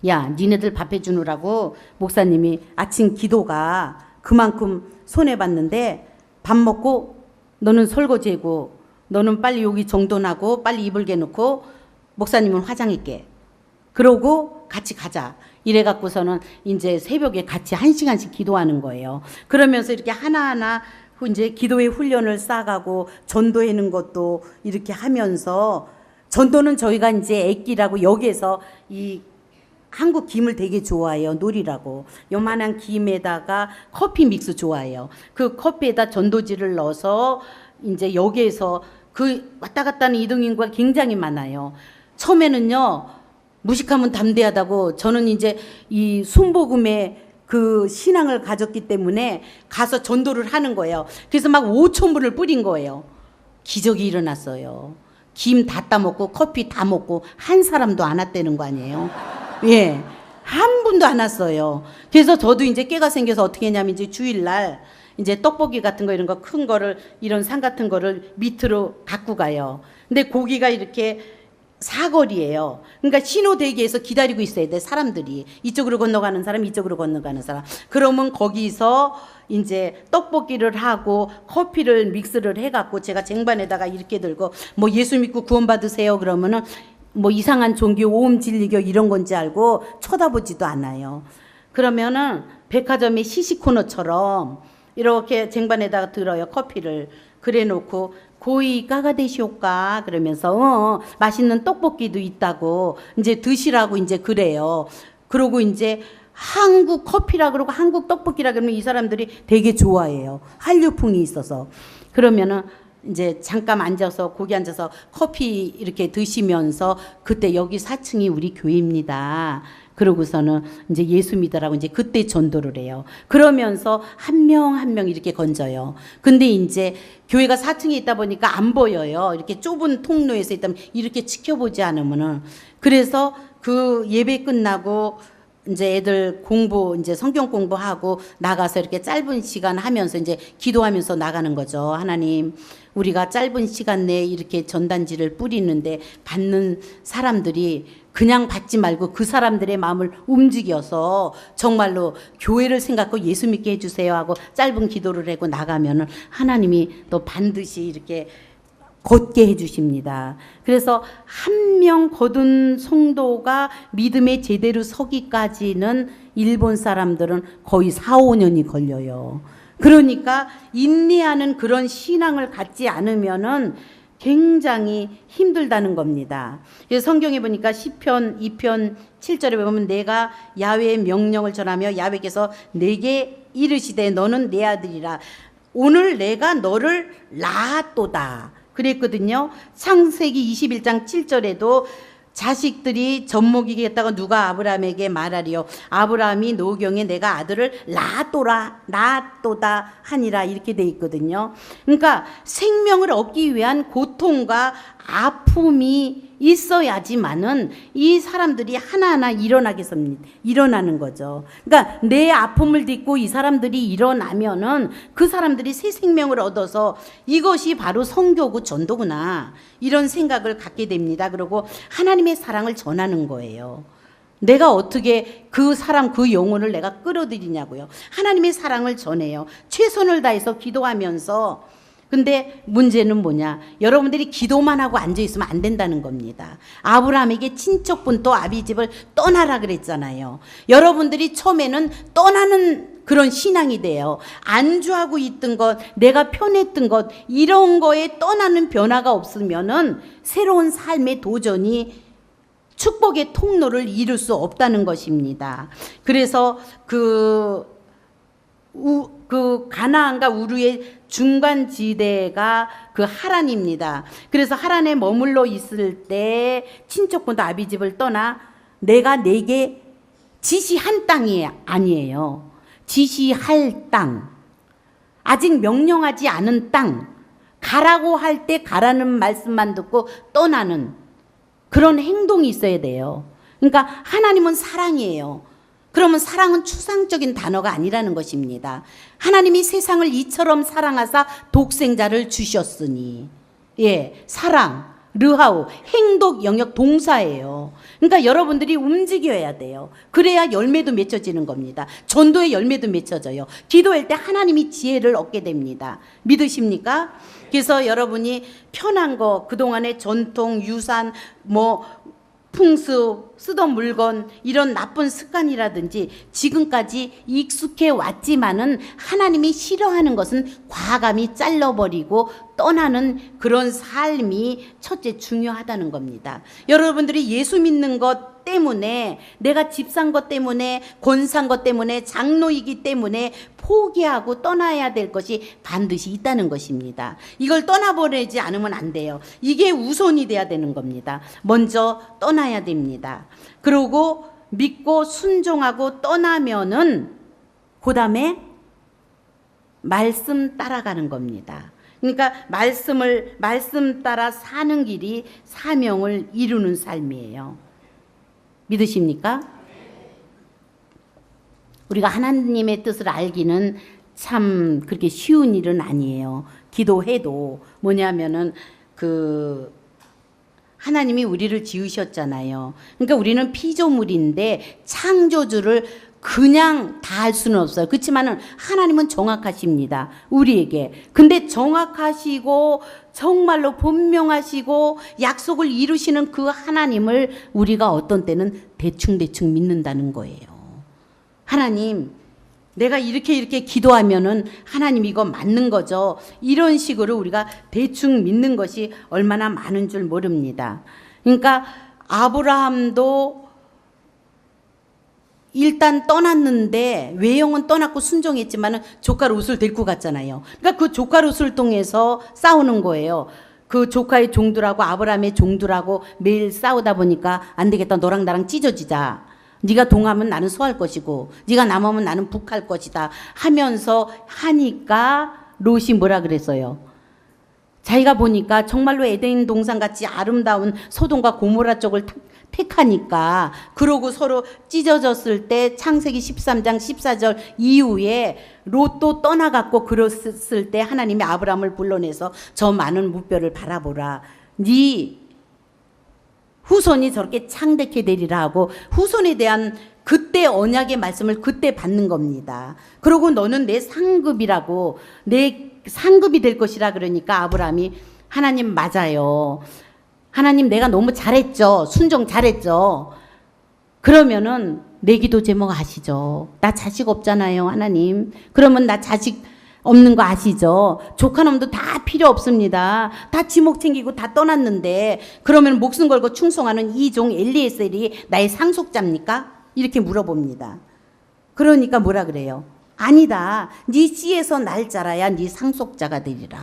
야 니네들 밥 해주느라고 목사님이 아침 기도가 그만큼 손해봤는데 밥 먹고 너는 설거지하고 너는 빨리 여기 정돈하고 빨리 이불 개놓고 목사님은 화장할게. 그러고 같이 가자. 이래갖고서는 이제 새벽에 같이 1시간씩 기도하는 거예요. 그러면서 이렇게 하나하나 이제 기도의 훈련을 쌓아가고 전도하는 것도 이렇게 하면서 전도는 저희가 이제 애끼라고 여기에서 이 한국 김을 되게 좋아해요. 놀이라고. 요만한 김에다가 커피 믹스 좋아해요. 그 커피에다 전도지를 넣어서 이제 여기에서 그 왔다 갔다 하는 이동인구가 굉장히 많아요. 처음에는요, 무식하면 담대하다고 저는 이제 이 순복음의 그 신앙을 가졌기 때문에 가서 전도를 하는 거예요. 그래서 막 5,000분을 뿌린 거예요. 기적이 일어났어요. 김 다 따먹고 커피 다 먹고 한 사람도 안 왔다는 거 아니에요. 예. 한 분도 안 왔어요. 그래서 저도 이제 깨가 생겨서 어떻게 했냐면 이제 주일날 이제 떡볶이 같은 거 이런 거 큰 거를 이런 상 같은 거를 밑으로 갖고 가요. 근데 고기가 이렇게 사거리예요. 그러니까 신호 대기에서 기다리고 있어야 돼. 사람들이 이쪽으로 건너가는 사람, 이쪽으로 건너가는 사람. 그러면 거기서 이제 떡볶이를 하고 커피를 믹스를 해갖고 제가 쟁반에다가 이렇게 들고 뭐 예수 믿고 구원 받으세요 그러면은 뭐 이상한 종교 오음 진리교 이런 건지 알고 쳐다보지도 않아요. 그러면은 백화점의 시식 코너처럼 이렇게 쟁반에다가 들어요. 커피를 그래 놓고 고이 까가 되시올까 그러면서 맛있는 떡볶이도 있다고 이제 드시라고 이제 그래요. 그러고 이제 한국 커피라 그러고 한국 떡볶이라 그러면 이 사람들이 되게 좋아해요. 한류풍이 있어서. 그러면은 이제 잠깐 앉아서 고기 앉아서 커피 이렇게 드시면서 그때 여기 4층이 우리 교회입니다. 그러고서는 이제 예수 믿으라고 이제 그때 전도를 해요. 그러면서 한 명 한 명 이렇게 건져요. 근데 이제 교회가 4층에 있다 보니까 안 보여요. 이렇게 좁은 통로에서 있다면 이렇게 지켜보지 않으면은. 그래서 그 예배 끝나고 이제 애들 공부, 이제 성경 공부하고 나가서 이렇게 짧은 시간 하면서 이제 기도하면서 나가는 거죠. 하나님, 우리가 짧은 시간 내에 이렇게 전단지를 뿌리는데 받는 사람들이 그냥 받지 말고 그 사람들의 마음을 움직여서 정말로 교회를 생각하고 예수 믿게 해주세요 하고 짧은 기도를 하고 나가면은 하나님이 또 반드시 이렇게 걷게 해주십니다. 그래서 한 명 거둔 성도가 믿음에 제대로 서기까지는 일본 사람들은 거의 4, 5년이 걸려요. 그러니까 인내하는 그런 신앙을 갖지 않으면은 굉장히 힘들다는 겁니다. 그래서 성경에 보니까 시편 2편 7절에 보면 내가 야훼의 명령을 전하며 야훼께서 내게 이르시되 너는 내 아들이라 오늘 내가 너를 낳았도다 그랬거든요. 창세기 21장 7절에도 자식들이 젖먹이겠다고 누가 아브라함에게 말하리요. 아브라함이 노경에 내가 아들을 낳았도다 하니라 이렇게 돼 있거든요. 그러니까 생명을 얻기 위한 고통과 아픔이 있어야지만은 이 사람들이 하나하나 일어나는 거죠. 그러니까 내 아픔을 딛고 이 사람들이 일어나면은 그 사람들이 새 생명을 얻어서 이것이 바로 선교고 전도구나 이런 생각을 갖게 됩니다. 그리고 하나님의 사랑을 전하는 거예요. 내가 어떻게 그 사람 그 영혼을 내가 끌어들이냐고요. 하나님의 사랑을 전해요. 최선을 다해서 기도하면서. 근데 문제는 뭐냐? 여러분들이 기도만 하고 앉아있으면 안 된다는 겁니다. 아브라함에게 친척분 또 아비집을 떠나라 그랬잖아요. 여러분들이 처음에는 떠나는 그런 신앙이 돼요. 안주하고 있던 것, 내가 편했던 것, 이런 거에 떠나는 변화가 없으면은 새로운 삶의 도전이 축복의 통로를 이룰 수 없다는 것입니다. 그래서 그 가나안과 우르의 중간 지대가 그 하란입니다. 그래서 하란에 머물러 있을 때 친척분도 아비집을 떠나 내가 내게 지시한 땅이 아니에요. 지시할 땅. 아직 명령하지 않은 땅. 가라고 할 때 가라는 말씀만 듣고 떠나는 그런 행동이 있어야 돼요. 그러니까 하나님은 사랑이에요. 그러면 사랑은 추상적인 단어가 아니라는 것입니다. 하나님이 세상을 이처럼 사랑하사 독생자를 주셨으니 사랑, 르하우, 행동 영역 동사예요. 그러니까 여러분들이 움직여야 돼요. 그래야 열매도 맺혀지는 겁니다. 전도의 열매도 맺혀져요. 기도할 때 하나님이 지혜를 얻게 됩니다. 믿으십니까? 그래서 여러분이 편한 거, 그동안의 전통, 유산, 풍습, 쓰던 물건 이런 나쁜 습관이라든지 지금까지 익숙해 왔지만은 하나님이 싫어하는 것은 과감히 잘라버리고 떠나는 그런 삶이 첫째 중요하다는 겁니다. 여러분들이 예수 믿는 것 때문에 내가 집 산 것 때문에 권 산 것 때문에 장로이기 때문에 포기하고 떠나야 될 것이 반드시 있다는 것입니다. 이걸 떠나버리지 않으면 안 돼요. 이게 우선이 돼야 되는 겁니다. 먼저 떠나야 됩니다. 그리고 믿고 순종하고 떠나면은 그 다음에 말씀 따라가는 겁니다. 그러니까 말씀 따라 사는 길이 사명을 이루는 삶이에요. 믿으십니까? 우리가 하나님의 뜻을 알기는 참 그렇게 쉬운 일은 아니에요. 기도해도 뭐냐면은 하나님이 우리를 지으셨잖아요. 그러니까 우리는 피조물인데 창조주를 그냥 다 할 수는 없어요. 그렇지만은 하나님은 정확하십니다. 우리에게. 근데 정확하시고 정말로 분명하시고 약속을 이루시는 그 하나님을 우리가 어떤 때는 대충 믿는다는 거예요. 하나님, 내가 이렇게 기도하면은 하나님 이거 맞는 거죠. 이런 식으로 우리가 대충 믿는 것이 얼마나 많은 줄 모릅니다. 그러니까 아브라함도 일단 떠났는데 외형은 떠났고 순종했지만은 조카롯을 데리고 갔잖아요. 그러니까 그 조카롯을 통해서 싸우는 거예요. 그 조카의 종들하고 아브라함의 종들하고 매일 싸우다 보니까 안 되겠다. 너랑 나랑 찢어지자. 네가 동하면 나는 서할 것이고 네가 남하면 나는 북할 것이다 하면서 하니까 롯이 뭐라 그랬어요? 자기가 보니까 정말로 에덴 동산같이 아름다운 소돔과 고모라 쪽을 택하니까 그러고 서로 찢어졌을 때 창세기 13장 14절 이후에 롯도 떠나갔고 그랬을 때 하나님이 아브라함을 불러내서 저 많은 무뼈를 바라보라. 네 후손이 저렇게 창대케 되리라 하고 후손에 대한 그때 언약의 말씀을 그때 받는 겁니다. 그리고 너는 내 상급이라고 내 상급이 될 것이라 그러니까 아브라함이 하나님 맞아요. 하나님 내가 너무 잘했죠. 순종 잘했죠. 그러면은 내 기도 제목 아시죠? 나 자식 없잖아요, 하나님. 그러면 나 자식 없는 거 아시죠? 조카놈도 다 필요 없습니다. 다 지목 챙기고 다 떠났는데 그러면 목숨 걸고 충성하는 이 종 엘리에셀이 나의 상속자입니까? 이렇게 물어봅니다. 그러니까 뭐라 그래요? 아니다. 네 씨에서 날 자라야 네 상속자가 되리라.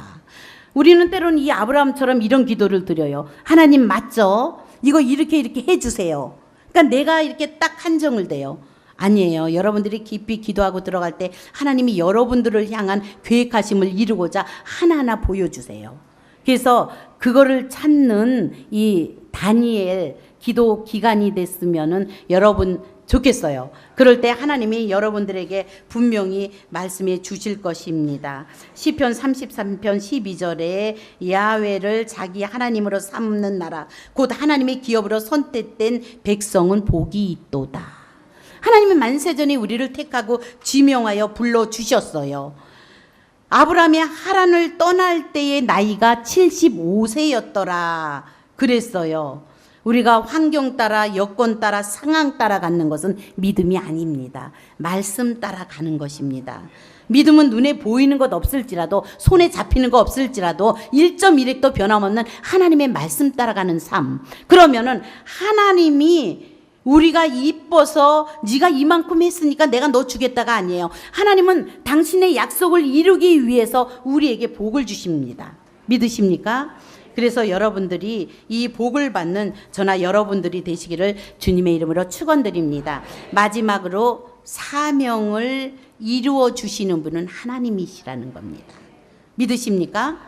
우리는 때로는 이 아브라함처럼 이런 기도를 드려요. 하나님 맞죠? 이거 이렇게 해주세요. 그러니까 내가 이렇게 딱 한정을 돼요. 아니에요. 여러분들이 깊이 기도하고 들어갈 때 하나님이 여러분들을 향한 계획하심을 이루고자 하나하나 보여주세요. 그래서 그거를 찾는 이 다니엘 기도 기간이 됐으면은 여러분 좋겠어요. 그럴 때 하나님이 여러분들에게 분명히 말씀해 주실 것입니다. 시편 33편 12절에 야훼를 자기 하나님으로 삼는 나라 곧 하나님의 기업으로 선택된 백성은 복이 있도다. 하나님은 만세전에 우리를 택하고 지명하여 불러주셨어요. 아브라함이 하란을 떠날 때의 나이가 75세였더라 그랬어요. 우리가 환경 따라 여건 따라 상황 따라 가는 것은 믿음이 아닙니다. 말씀 따라 가는 것입니다. 믿음은 눈에 보이는 것 없을지라도 손에 잡히는 거 없을지라도 1.1획도 변함없는 하나님의 말씀 따라가는 삶. 그러면은 하나님이 우리가 이뻐서 네가 이만큼 했으니까 내가 너 주겠다가 아니에요. 하나님은 당신의 약속을 이루기 위해서 우리에게 복을 주십니다. 믿으십니까? 그래서 여러분들이 이 복을 받는 저나 여러분들이 되시기를 주님의 이름으로 축원드립니다. 마지막으로 사명을 이루어 주시는 분은 하나님이시라는 겁니다. 믿으십니까?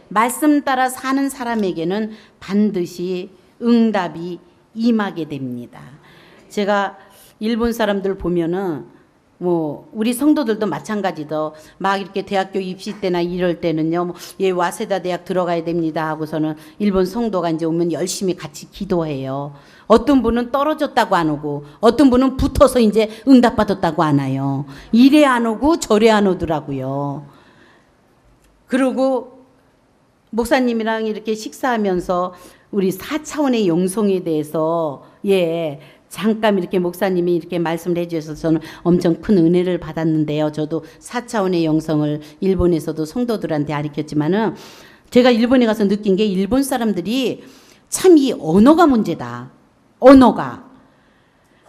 말씀 따라 사는 사람에게는 반드시 응답이 임하게 됩니다. 제가 일본 사람들 보면은 뭐 우리 성도들도 마찬가지죠. 막 이렇게 대학교 입시 때나 이럴 때는요. 예, 와세다 대학 들어가야 됩니다 하고서는 일본 성도가 이제 오면 열심히 같이 기도해요. 어떤 분은 떨어졌다고 안 오고 어떤 분은 붙어서 이제 응답받았다고 안 와요. 이래 안 오고 저래 안 오더라고요. 그리고 목사님이랑 이렇게 식사하면서 우리 4차원의 영성에 대해서 잠깐 이렇게 목사님이 이렇게 말씀을 해주셔서 저는 엄청 큰 은혜를 받았는데요. 저도 4차원의 영성을 일본에서도 성도들한테 가르쳤지만은 제가 일본에 가서 느낀 게 일본 사람들이 참 이 언어가 문제다. 언어가.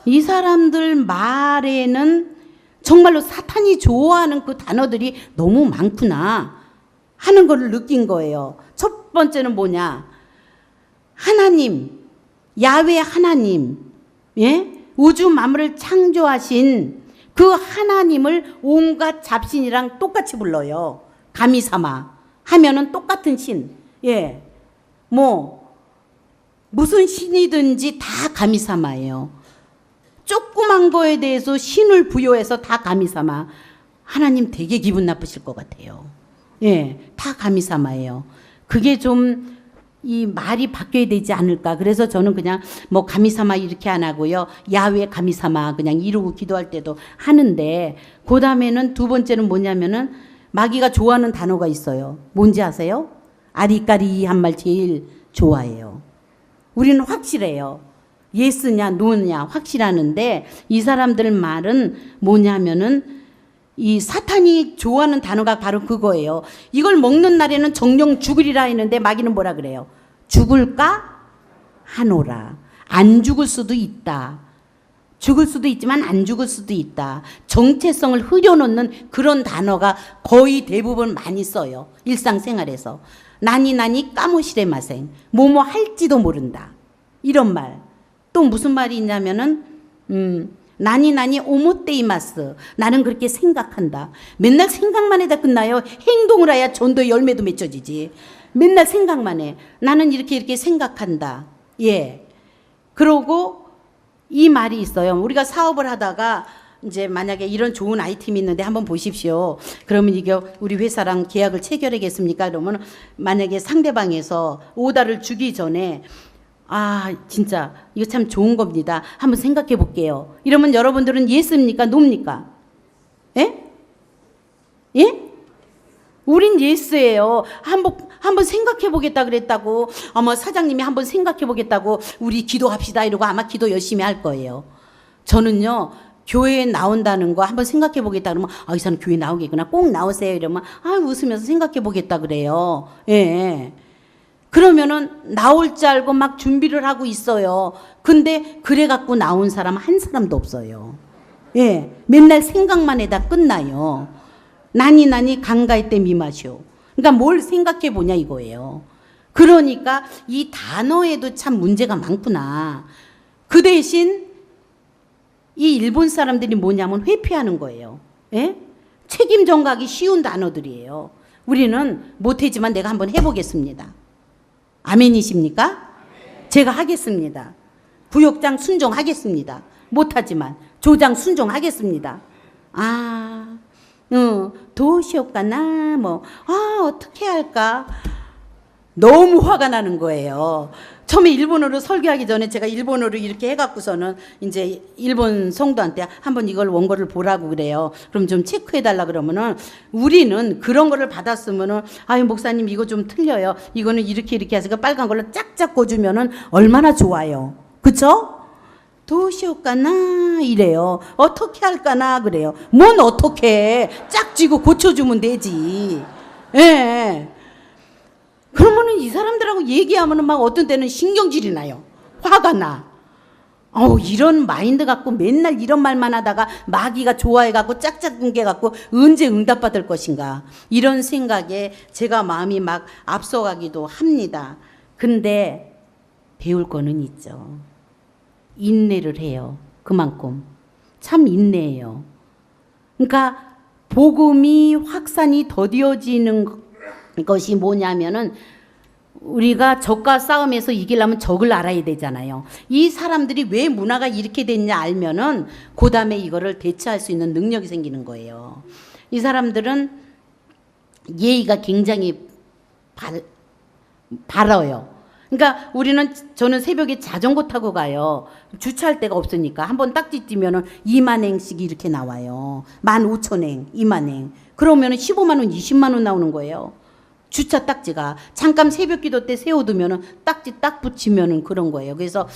이 사람들 말에는 정말로 사탄이 좋아하는 그 단어들이 너무 많구나 하는 걸 느낀 거예요. 첫 번째는 뭐냐? 하나님, 야훼 하나님, 우주 만물을 창조하신 그 하나님을 온갖 잡신이랑 똑같이 불러요. 가미사마 하면은 똑같은 신. 무슨 신이든지 다 가미사마예요. 조그만 거에 대해서 신을 부여해서 다 가미사마. 하나님 되게 기분 나쁘실 것 같아요. 다 가미사마예요. 그게 좀 이 말이 바뀌어야 되지 않을까. 그래서 저는 그냥 뭐 가미사마 이렇게 안 하고요. 야훼 가미사마 그냥 이루고 기도할 때도 하는데 그 다음에는 두 번째는 뭐냐면은 마귀가 좋아하는 단어가 있어요. 뭔지 아세요? 아리까리 한 말 제일 좋아해요. 우리는 확실해요. 예스냐 노냐 확실하는데 이 사람들 말은 뭐냐면은 이 사탄이 좋아하는 단어가 바로 그거예요. 이걸 먹는 날에는 정령 죽으리라 했는데 마귀는 뭐라 그래요? 죽을까 하노라. 안 죽을 수도 있다. 죽을 수도 있지만 안 죽을 수도 있다. 정체성을 흐려놓는 그런 단어가 거의 대부분 많이 써요. 일상생활에서. 나니 까무시레 마생. 뭐뭐 할지도 모른다. 이런 말. 또 무슨 말이 있냐면은 나니 오모테이마스. 나는 그렇게 생각한다. 맨날 생각만 해다 끝나요. 행동을 해야 전도의 열매도 맺혀지지. 맨날 생각만 해. 나는 이렇게 생각한다. 예. 그러고 이 말이 있어요. 우리가 사업을 하다가 이제 만약에 이런 좋은 아이템이 있는데 한번 보십시오. 그러면 이게 우리 회사랑 계약을 체결하겠습니까? 그러면 만약에 상대방에서 오다를 주기 전에 아 진짜 이거 참 좋은 겁니다. 한번 생각해 볼게요. 이러면 여러분들은 예스입니까? 노입니까? 예? 예? 우린 예스예요. 한번 생각해 보겠다 그랬다고. 아마 사장님이 한번 생각해 보겠다고 우리 기도합시다 이러고 아마 기도 열심히 할 거예요. 저는요. 교회에 나온다는 거 한번 생각해 보겠다 그러면 이 사람 교회 나오겠구나. 꼭 나오세요 이러면 웃으면서 생각해 보겠다 그래요. 예. 그러면은 나올 줄 알고 막 준비를 하고 있어요. 근데 그래 갖고 나온 사람 한 사람도 없어요. 예. 맨날 생각만 해다 끝나요. 나니 강가에 때 미마쇼. 그러니까 뭘 생각해 보냐 이거예요. 그러니까 이 단어에도 참 문제가 많구나. 그 대신 이 일본 사람들이 뭐냐면 회피하는 거예요. 예? 책임 전가하기 쉬운 단어들이에요. 우리는 못하지만 내가 한번 해보겠습니다. 아멘이십니까? 제가 하겠습니다. 구역장 순종하겠습니다. 못하지만 조장 순종하겠습니다. 도시효과나 어떻게 할까? 너무 화가 나는 거예요. 처음에 일본어로 설교하기 전에 제가 일본어로 이렇게 해갖고서는 이제 일본 성도한테 한번 이걸 원고를 보라고 그래요. 그럼 좀 체크해달라 그러면은 우리는 그런 거를 받았으면은 목사님 이거 좀 틀려요. 이거는 이렇게 해서 빨간 걸로 짝짝 꽂으면은 얼마나 좋아요. 그쵸? 도시효과나 이래요. 어떻게 할까나 그래요. 뭔 어떻게 짝지고 고쳐주면 되지. 예. 그러면은 이 사람들하고 얘기하면은 막 어떤 때는 신경질이 나요. 화가 나. 이런 마인드 갖고 맨날 이런 말만 하다가 마귀가 좋아해 갖고 짝짝 끊겨 갖고 언제 응답받을 것인가. 이런 생각에 제가 마음이 막 앞서가기도 합니다. 근데 배울 거는 있죠. 인내를 해요. 그만큼. 참 인내해요. 그러니까 복음이 확산이 더디어지는 것이 뭐냐면은 우리가 적과 싸움에서 이기려면 적을 알아야 되잖아요. 이 사람들이 왜 문화가 이렇게 됐냐 알면은 그 다음에 이거를 대처할 수 있는 능력이 생기는 거예요. 이 사람들은 예의가 굉장히 바라요. 그러니까 저는 새벽에 자전거 타고 가요. 주차할 데가 없으니까 한번 딱지 띄면은 2만행씩 이렇게 나와요. 15,000행, 2만행. 그러면은 15만 원, 20만 원 나오는 거예요. 주차 딱지가. 잠깐 새벽 기도 때 세워두면은 딱지 딱 붙이면은 그런 거예요. 그래서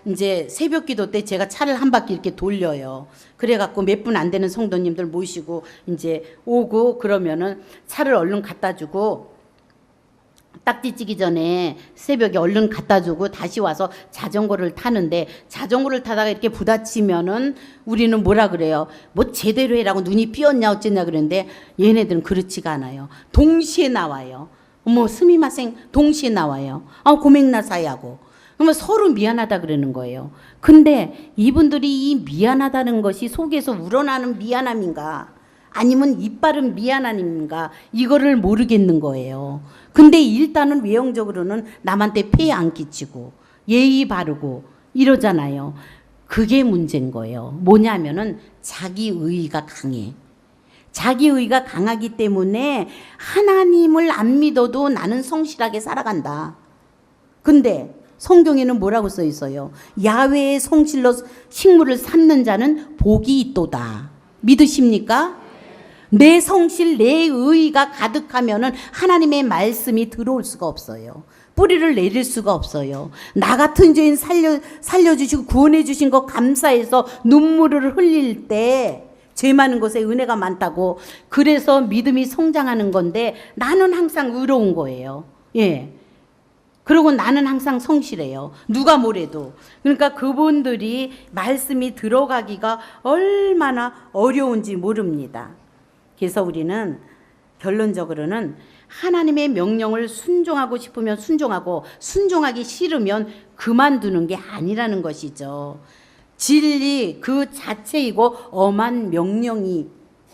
이제 새벽 기도 때 제가 차를 한 바퀴 이렇게 돌려요. 그래갖고 몇 분 안 되는 성도님들 모시고 이제 오고 그러면은 차를 얼른 갖다 주고 딱지 찌기 전에 새벽에 얼른 갖다 주고 다시 와서 자전거를 타는데 자전거를 타다가 이렇게 부딪히면은 우리는 뭐라 그래요? 뭐 제대로 해라고 눈이 삐었냐 어쨌냐 그러는데 얘네들은 그렇지가 않아요. 동시에 나와요. 스미마생 동시에 나와요. 고맹나사이하고. 그러면 서로 미안하다 그러는 거예요. 근데 이분들이 이 미안하다는 것이 속에서 우러나는 미안함인가 아니면 이빨은 미안함인가 이거를 모르겠는 거예요. 근데 일단은 외형적으로는 남한테 폐해 안 끼치고 예의 바르고 이러잖아요. 그게 문제인 거예요. 뭐냐면은 자기의의가 강해. 자기의의가 강하기 때문에 하나님을 안 믿어도 나는 성실하게 살아간다. 근데 성경에는 뭐라고 써 있어요? 야훼의 성실로 식물을 삼는 자는 복이 있도다. 믿으십니까? 내 성실, 내 의의가 가득하면은 하나님의 말씀이 들어올 수가 없어요. 뿌리를 내릴 수가 없어요. 나 같은 죄인 살려주시고 구원해 주신 거 감사해서 눈물을 흘릴 때 죄 많은 곳에 은혜가 많다고 그래서 믿음이 성장하는 건데 나는 항상 의로운 거예요. 예. 그리고 나는 항상 성실해요. 누가 뭐래도. 그러니까 그분들이 말씀이 들어가기가 얼마나 어려운지 모릅니다. 그래서 우리는 결론적으로는 하나님의 명령을 순종하고 싶으면 순종하고 순종하기 싫으면 그만두는 게 아니라는 것이죠. 진리 그 자체이고 엄한 명령이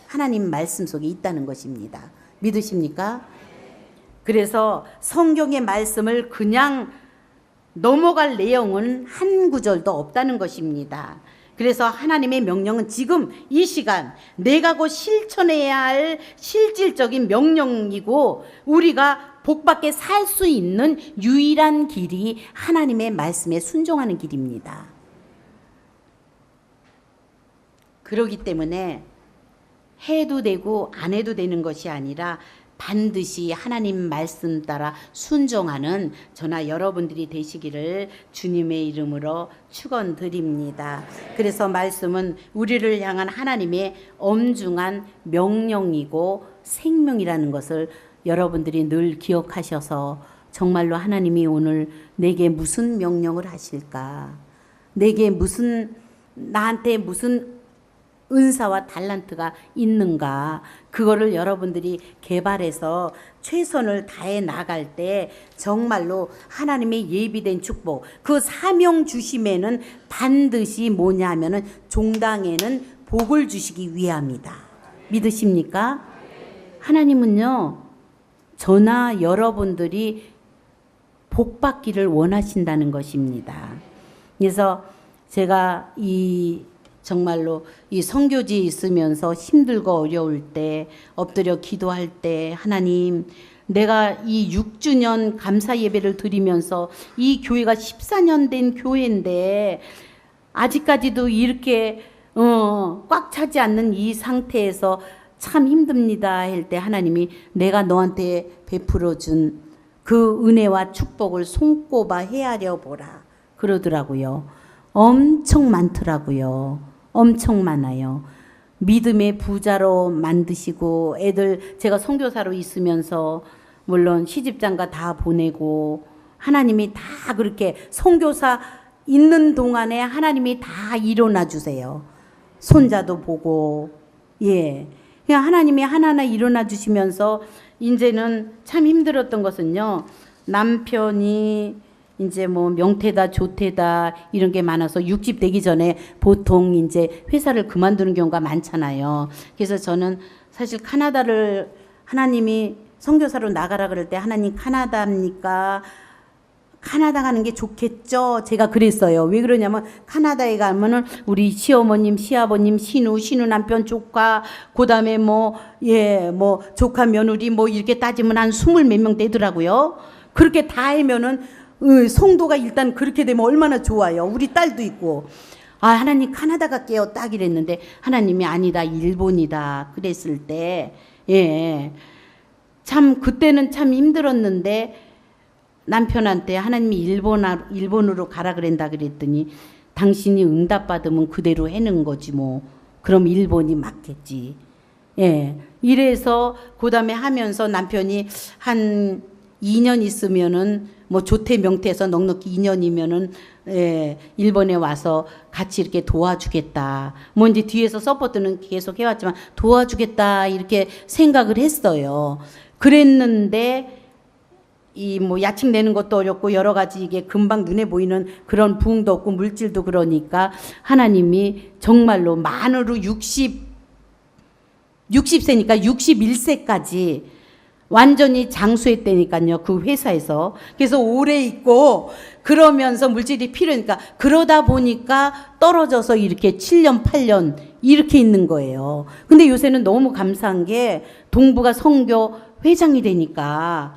하나님 말씀 속에 있다는 것입니다. 믿으십니까? 그래서 성경의 말씀을 그냥 넘어갈 내용은 한 구절도 없다는 것입니다. 그래서 하나님의 명령은 지금 이 시간 내가 곧 실천해야 할 실질적인 명령이고 우리가 복받게 살 수 있는 유일한 길이 하나님의 말씀에 순종하는 길입니다. 그렇기 때문에 해도 되고 안 해도 되는 것이 아니라 반드시 하나님 말씀 따라 순종하는 저나 여러분들이 되시기를 주님의 이름으로 축원드립니다. 그래서 말씀은 우리를 향한 하나님의 엄중한 명령이고 생명이라는 것을 여러분들이 늘 기억하셔서 정말로 하나님이 오늘 내게 무슨 명령을 하실까? 내게 나한테 무슨 은사와 달란트가 있는가, 그거를 여러분들이 개발해서 최선을 다해 나갈 때 정말로 하나님의 예비된 축복, 그 사명 주심에는 반드시 뭐냐 하면은 종당에는 복을 주시기 위함이다. 믿으십니까? 하나님은요 저나 여러분들이 복받기를 원하신다는 것입니다. 그래서 제가 정말로 이 선교지에 있으면서 힘들고 어려울 때 엎드려 기도할 때 하나님, 내가 이 6주년 감사 예배를 드리면서 이 교회가 14년 된 교회인데 아직까지도 이렇게 꽉 차지 않는 이 상태에서 참 힘듭니다 할 때 하나님이 내가 너한테 베풀어 준 그 은혜와 축복을 손꼽아 헤아려 보라 그러더라고요. 엄청 많더라고요. 엄청 많아요. 믿음의 부자로 만드시고 애들 제가 선교사로 있으면서 물론 시집장가 다 보내고 하나님이 다 그렇게 선교사 있는 동안에 하나님이 다 일어나 주세요. 손자도 보고 그냥 하나님이 하나하나 일어나 주시면서 이제는 참 힘들었던 것은요. 남편이 이제 뭐 명태다 조태다 이런 게 많아서 60 되기 전에 보통 이제 회사를 그만두는 경우가 많잖아요. 그래서 저는 사실 카나다를 하나님이 선교사로 나가라 그럴 때 하나님 카나다입니까? 카나다 가는 게 좋겠죠. 제가 그랬어요. 왜 그러냐면 카나다에 가면은 우리 시어머님, 시아버님, 신우 남편, 조카, 그다음에 뭐 조카 며느리 뭐 이렇게 따지면 한 20 몇 명 되더라고요. 그렇게 다 하면은 성도가 일단 그렇게 되면 얼마나 좋아요. 우리 딸도 있고. 하나님 카나다 갈게요. 딱 이랬는데 하나님이 아니다. 일본이다. 그랬을 때 참 그때는 참 힘들었는데 남편한테 하나님이 일본으로 가라 그랬다 그랬더니 당신이 응답받으면 그대로 해는 거지 뭐. 그럼 일본이 맞겠지. 이래서 그다음에 하면서 남편이 한 2년 있으면은 뭐 조태 명태에서 넉넉히 2년이면은 일본에 와서 같이 이렇게 도와주겠다. 뭐 이제 뒤에서 서포트는 계속 해왔지만 도와주겠다 이렇게 생각을 했어요. 그랬는데 이 뭐 야칭 내는 것도 어렵고 여러 가지 이게 금방 눈에 보이는 그런 부흥도 없고 물질도 그러니까 하나님이 정말로 만으로 60세니까 61세까지 완전히 장수했다니까요. 그 회사에서. 그래서 오래 있고 그러면서 물질이 필요하니까 그러다 보니까 떨어져서 이렇게 7년 8년 이렇게 있는 거예요. 근데 요새는 너무 감사한 게 동부가 선교 회장이 되니까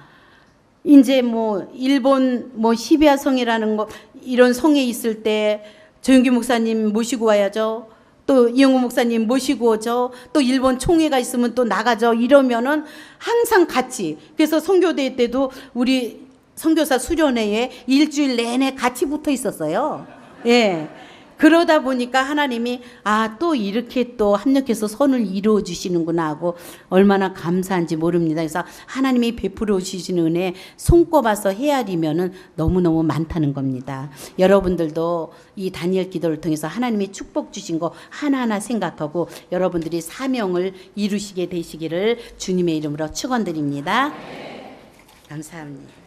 이제 뭐 일본 뭐 시베아 성이라는 거 이런 성에 있을 때 조영기 목사님 모시고 와야죠. 또 이영우 목사님 모시고 오죠. 또 일본 총회가 있으면 또 나가죠. 이러면은 항상 같이. 그래서 선교대회 때도 우리 선교사 수련회에 일주일 내내 같이 붙어 있었어요. 그러다 보니까 하나님이 또 이렇게 또 합력해서 선을 이루어 주시는구나 하고 얼마나 감사한지 모릅니다. 그래서 하나님이 베풀어 주시는 은혜 손꼽아서 헤아리면은 너무너무 많다는 겁니다. 여러분들도 이 다니엘 기도를 통해서 하나님이 축복 주신 거 하나하나 생각하고 여러분들이 사명을 이루시게 되시기를 주님의 이름으로 축원드립니다. 감사합니다.